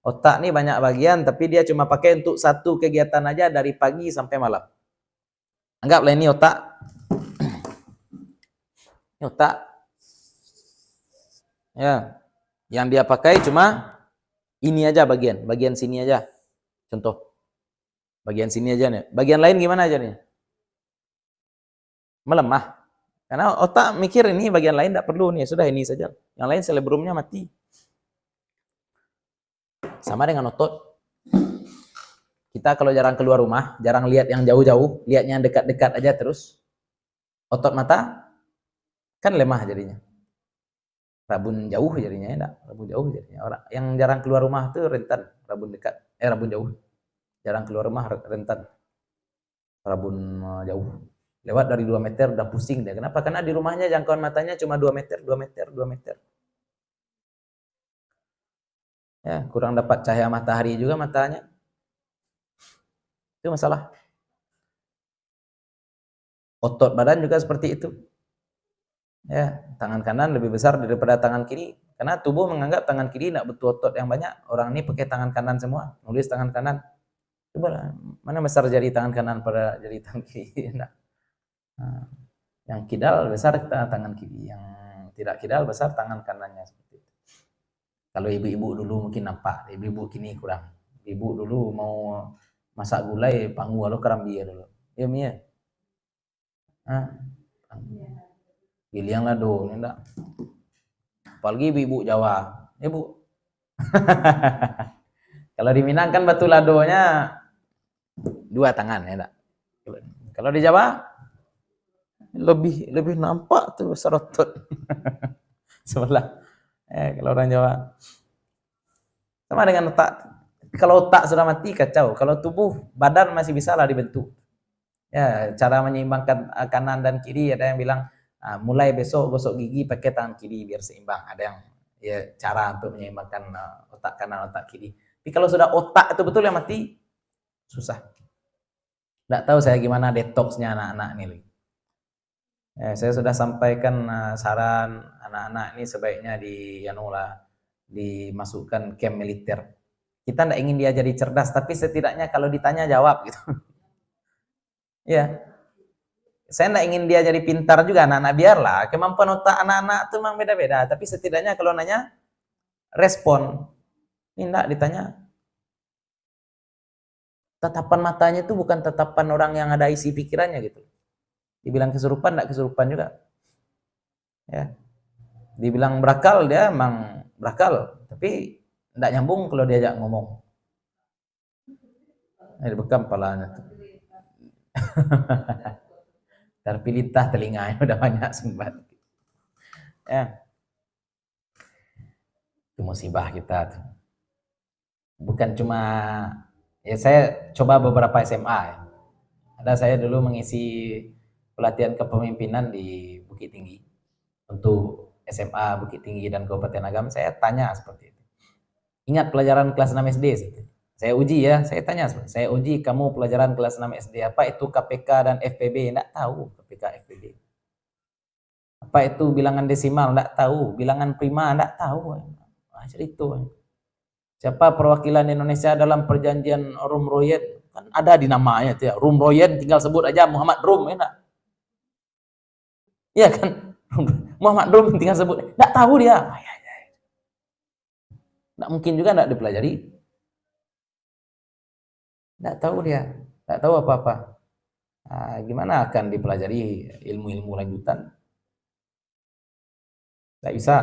B: Otak ini banyak bagian, tapi dia cuma pakai untuk satu kegiatan aja dari pagi sampai malam. Anggaplah ini otak. Ini otak. Ya. Yang dia pakai cuma ini aja bagian sini aja. Contoh. Bagian sini aja nih. Bagian lain gimana aja nih? Melemah. Karena otak mikir ini bagian lain tidak perlu nih, sudah ini saja. Yang lain cerebrumnya mati. Sama dengan otot. Kita kalau jarang keluar rumah, jarang lihat yang jauh-jauh, lihatnya yang dekat-dekat aja terus. Otot mata kan lemah jadinya. Rabun jauh jadinya, enggak. Rabun jauh jadinya. Orang yang jarang keluar rumah itu rentan rabun dekat, rabun jauh. Jarang keluar rumah rentan rabun jauh. Lewat dari 2 meter udah pusing dia. Kenapa? Karena di rumahnya jangkauan matanya cuma 2 meter, 2 meter, 2 meter. Ya, kurang dapat cahaya matahari juga matanya. Itu masalah. Otot badan juga seperti itu. Ya, tangan kanan lebih besar daripada tangan kiri. Karena tubuh menganggap tangan kiri tidak butuh otot yang banyak. Orang ini pakai tangan kanan semua. Nulis tangan kanan. Coba mana besar jari tangan kanan pada jari tangan kiri. Nah, yang kidal besar tangan kiri. Yang tidak kidal besar tangan kanannya. Seperti itu. Kalau ibu-ibu dulu mungkin nampak. Ibu-ibu kini kurang. Ibu dulu mau masak gulai, panggu lalu kerambia dulu. Ya, Mia. Pilih yang lado, ini enggak. Apalagi ibu-ibu Jawa. Ibu. Kalau di Minang kan batu ladonya 2 tangan, ya enggak. Kalau di Jawa lebih nampak tuh serotot. Sebelah. Kalau orang Jawa. Sama dengan otak. Kalau otak sudah mati kacau. Kalau tubuh, badan masih bisa lah dibentuk. Ya, cara menyeimbangkan kanan dan kiri ada yang bilang mulai besok gosok gigi pakai tangan kiri biar seimbang. Ada yang ya cara untuk menyeimbangkan otak kanan otak kiri. Tapi kalau sudah otak itu betul yang mati susah. Tidak tahu saya gimana detoxnya anak-anak ini. Saya sudah sampaikan saran anak-anak ini sebaiknya dimasukkan camp militer. Kita tidak ingin dia jadi cerdas, tapi setidaknya kalau ditanya jawab gitu. Ya, saya tidak ingin dia jadi pintar juga anak-anak, biarlah kemampuan otak anak-anak itu memang beda-beda, tapi setidaknya kalau nanya respon. Ini tidak ditanya. Tatapan matanya itu bukan tatapan orang yang ada isi pikirannya gitu. Dibilang kesurupan, tidak kesurupan juga. Ya. Dibilang berakal, dia memang berakal, tapi tidak nyambung kalau diajak ngomong. Ini bekam palanya. Terpilitah telinganya udah banyak sumbat. Ya. Itu musibah kita tuh. Bukan cuma ya, saya coba beberapa SMA ya. Ada saya dulu mengisi pelatihan kepemimpinan di Bukit Tinggi untuk SMA Bukit Tinggi dan Kabupaten Agam. Saya tanya seperti itu. Ingat pelajaran kelas 6 SD? Saya uji ya, saya tanya, saya uji kamu pelajaran kelas 6 SD, apa itu KPK dan FPB? Enggak tahu KPK FPB. Apa itu bilangan desimal? Enggak tahu. Bilangan prima? Enggak tahu. Itu. Siapa perwakilan Indonesia dalam perjanjian Rum Royet? Kan ada di namanya tuh ya. Rum Royet, tinggal sebut aja Muhammad Rum, ya enggak? Iya kan? Muhammad Rum tinggal sebut. Enggak tahu dia. Enggak mungkin juga enggak dipelajari. Enggak tahu dia. Enggak tahu apa-apa. Gimana akan dipelajari ilmu-ilmu lanjutan? Enggak bisa.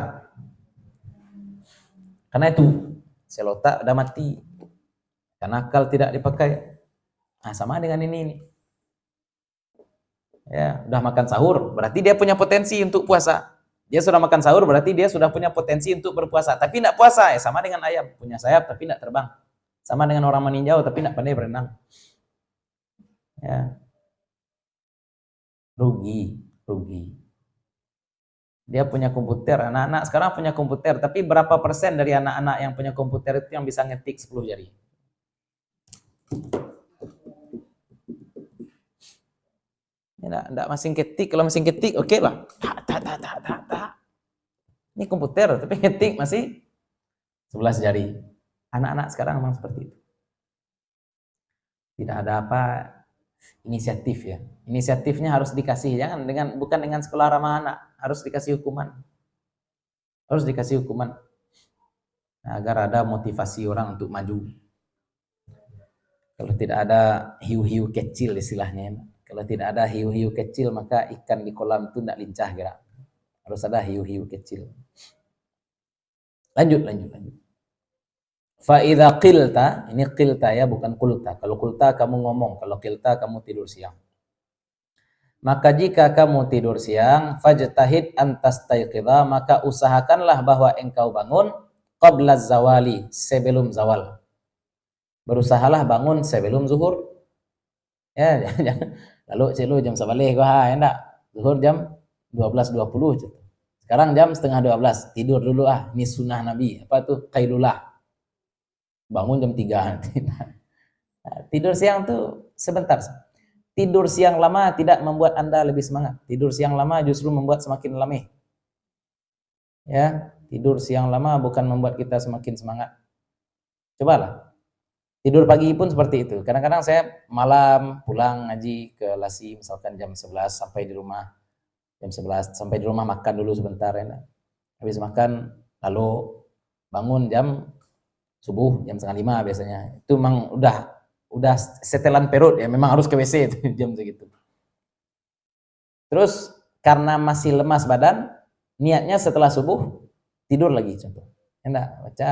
B: Karena itu sel otak udah mati. Karena akal tidak dipakai. Sama dengan ini. Ya, udah makan sahur, berarti dia punya potensi untuk puasa. Dia sudah makan sahur, berarti dia sudah punya potensi untuk berpuasa. Tapi tidak puasa, ya sama dengan ayam, punya sayap tapi tidak terbang. Sama dengan orang meninjau tapi tidak pandai berenang. Ya. Rugi. Dia punya komputer, anak-anak sekarang punya komputer, tapi berapa persen dari anak-anak yang punya komputer itu yang bisa ngetik 10 jari? Enggak mesin ketik, kalau mesin ketik oke lah. Ini komputer, tapi ngetik masih 11 jari. Anak-anak sekarang memang seperti itu. Tidak ada apa inisiatif ya. Inisiatifnya harus dikasih, bukan dengan sekolah ramah anak, harus dikasih hukuman. Harus dikasih hukuman. Agar ada motivasi orang untuk maju. Kalau tidak ada hiu-hiu kecil istilahnya. Kalau tidak ada hiu-hiu kecil maka ikan di kolam itu tidak lincah gerak. Harus ada hiu-hiu kecil. Lanjut. Fa idza qilta, ini qilta ya, bukan qulta. Kalau qulta kamu ngomong, kalau qilta kamu tidur siang. Maka jika kamu tidur siang, fajtahid an tastayqidha, maka usahakanlah bahwa engkau bangun qabla zawali, sebelum zawal. Berusahalah bangun sebelum zuhur. Ya, lalu celu jam sabalik gua enggak. Zuhur jam 12.20 gitu. Sekarang jam setengah 12, tidur dulu ini sunnah Nabi. Apa tuh? Qailullah. Bangun jam 3. Nah, tidur siang tuh sebentar. Tidur siang lama tidak membuat Anda lebih semangat. Tidur siang lama justru membuat semakin lemah. Ya, tidur siang lama bukan membuat kita semakin semangat. Cobalah. Tidur pagi pun seperti itu. Kadang-kadang saya malam pulang ngaji ke Lasi misalkan jam 11 sampai di rumah jam 11, sampai di rumah makan dulu sebentar ya. Habis makan lalu bangun jam subuh jam 4:30 biasanya. Itu memang udah setelan perut ya, memang harus ke WC itu jam segitu. Terus karena masih lemas badan, niatnya setelah subuh tidur lagi contoh. Enggak, baca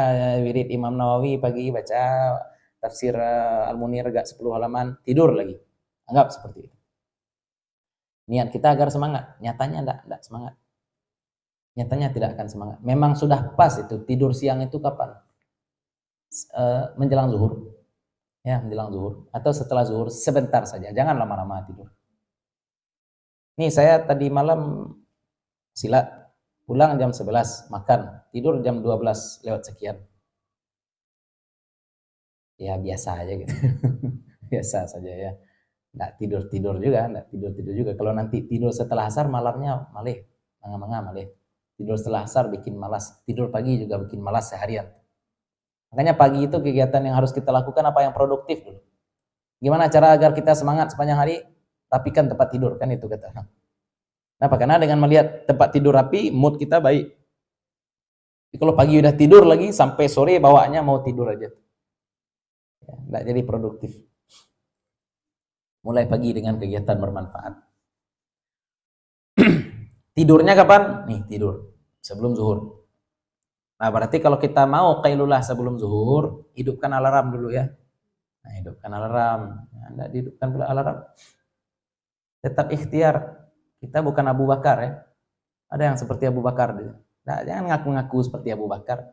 B: wirid Imam Nawawi pagi, baca tafsir Al-Munir agak 10 halaman, tidur lagi. Anggap seperti itu. Niat kita agar semangat, nyatanya enggak semangat. Nyatanya tidak akan semangat. Memang sudah pas itu tidur siang itu kapan? Menjelang zuhur. Ya, menjelang zuhur atau setelah zuhur sebentar saja, jangan lama-lama tidur. Nih saya tadi malam silat, pulang jam 11, makan, tidur jam 12 lewat sekian. Ya biasa aja gitu. Biasa saja ya. Enggak tidur juga. Kalau nanti tidur setelah asar malamnya malih, manga-manga malih. Tidur setelah asar bikin malas, tidur pagi juga bikin malas seharian. Makanya pagi itu kegiatan yang harus kita lakukan apa yang produktif dulu. Gimana cara agar kita semangat sepanjang hari? Rapikan tempat tidur, kan itu kata. Kenapa? Karena dengan melihat tempat tidur rapi, mood kita baik. Jadi kalau pagi udah tidur lagi, sampai sore bawaannya mau tidur aja. Ya, nggak jadi produktif. Mulai pagi dengan kegiatan bermanfaat. Tidurnya kapan? Nih, tidur sebelum zuhur. Nah, berarti kalau kita mau qailullah sebelum zuhur, hidupkan alarm dulu ya. Nah, hidupkan alarm. Nah, Anda dihidupkan pula alarm. Tetap ikhtiar. Kita bukan Abu Bakar ya. Ada yang seperti Abu Bakar. Nah, jangan ngaku-ngaku seperti Abu Bakar.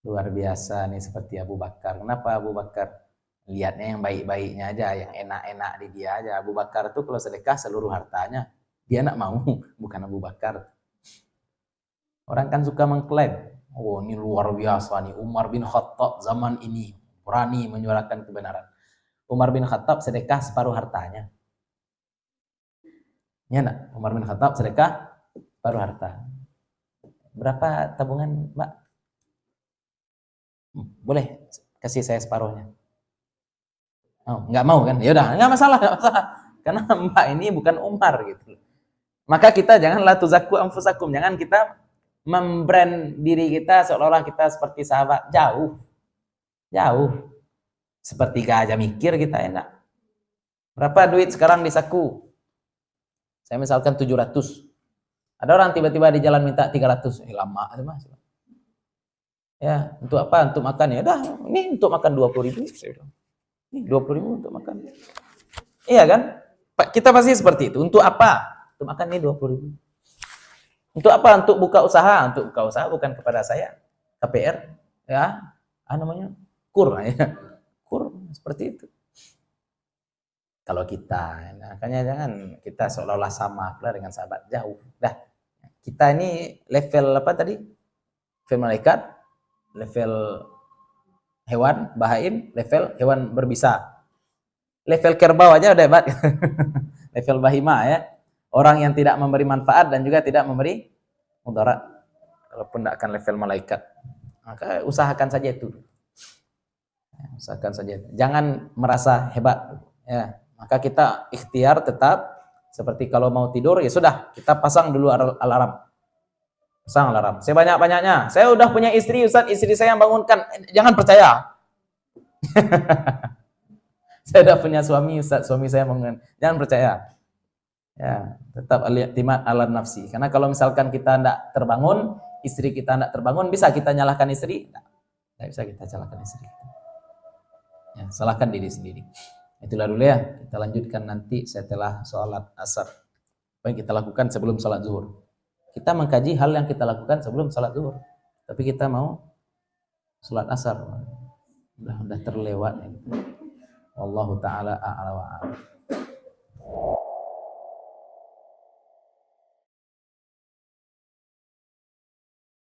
B: Luar biasa nih seperti Abu Bakar. Kenapa Abu Bakar? Lihatnya yang baik-baiknya aja, yang enak-enak di dia aja. Abu Bakar itu kalau sedekah seluruh hartanya. Dia nak mau, bukan Abu Bakar. Orang kan suka mengklaim. Oh, ini luar biasa nih. Umar bin Khattab zaman ini berani menyuarakan kebenaran. Umar bin Khattab sedekah separuh hartanya. Ya nak, Umar bin Khattab sedekah separuh harta. Berapa tabungan, Mbak? Boleh kasih saya separuhnya. Oh, nggak mau kan? Ya udah, nggak masalah. Karena Mbak ini bukan Umar gitu. Maka kita janganlah tuzakku anfusakum, jangan kita membrand diri kita seolah-olah kita seperti sahabat. Jauh. Seperti gajah mikir kita enak. Berapa duit sekarang di saku? Saya misalkan 700. Ada orang tiba-tiba di jalan minta 300. Lama aja Mas. Ya, untuk apa? Untuk makan ya. Udah, ini untuk makan 20.000. Ini 20.000 untuk makan. Iya kan? Kita pasti seperti itu. Untuk apa? Untuk makan ini 20.000. Untuk apa? Untuk buka usaha. Untuk buka usaha bukan kepada saya. KPR. Ya. Namanya? Kur. Ya. Kur. Seperti itu. Kalau kita. Makanya jangan kita seolah-olah sama pula dengan sahabat. Jauh. Dah. Kita ini level apa tadi? Level malaikat. Level hewan, bahaim, level hewan berbisa. Level kerbau aja udah hebat. Level bahima ya. Orang yang tidak memberi manfaat dan juga tidak memberi mudarat. Walaupun tidak akan level malaikat. Maka usahakan saja itu. Usahakan saja. Jangan merasa hebat. Ya. Maka kita ikhtiar tetap. Seperti kalau mau tidur, ya sudah. Kita pasang dulu alarm. Pasang alarm. Sebanyak-banyaknya. Saya udah punya istri, Ustaz, istri saya yang bangunkan. Jangan percaya. Saya tidak punya suami, Ustaz, suami saya jangan percaya. Ya, tetap al-i'timad ala nafsi. Karena kalau misalkan kita tidak terbangun, istri kita tidak terbangun, bisa kita nyalahkan istri? Tidak bisa kita salahkan istri. Ya, salahkan diri sendiri. Itulah dulu ya. Kita lanjutkan nanti setelah sholat asar. Apa yang kita lakukan sebelum sholat zuhur. Kita mengkaji hal yang kita lakukan sebelum sholat zuhur. Tapi kita mau sholat asar. Udah terlewat. Wallahu ta'ala a'la wa a'lam.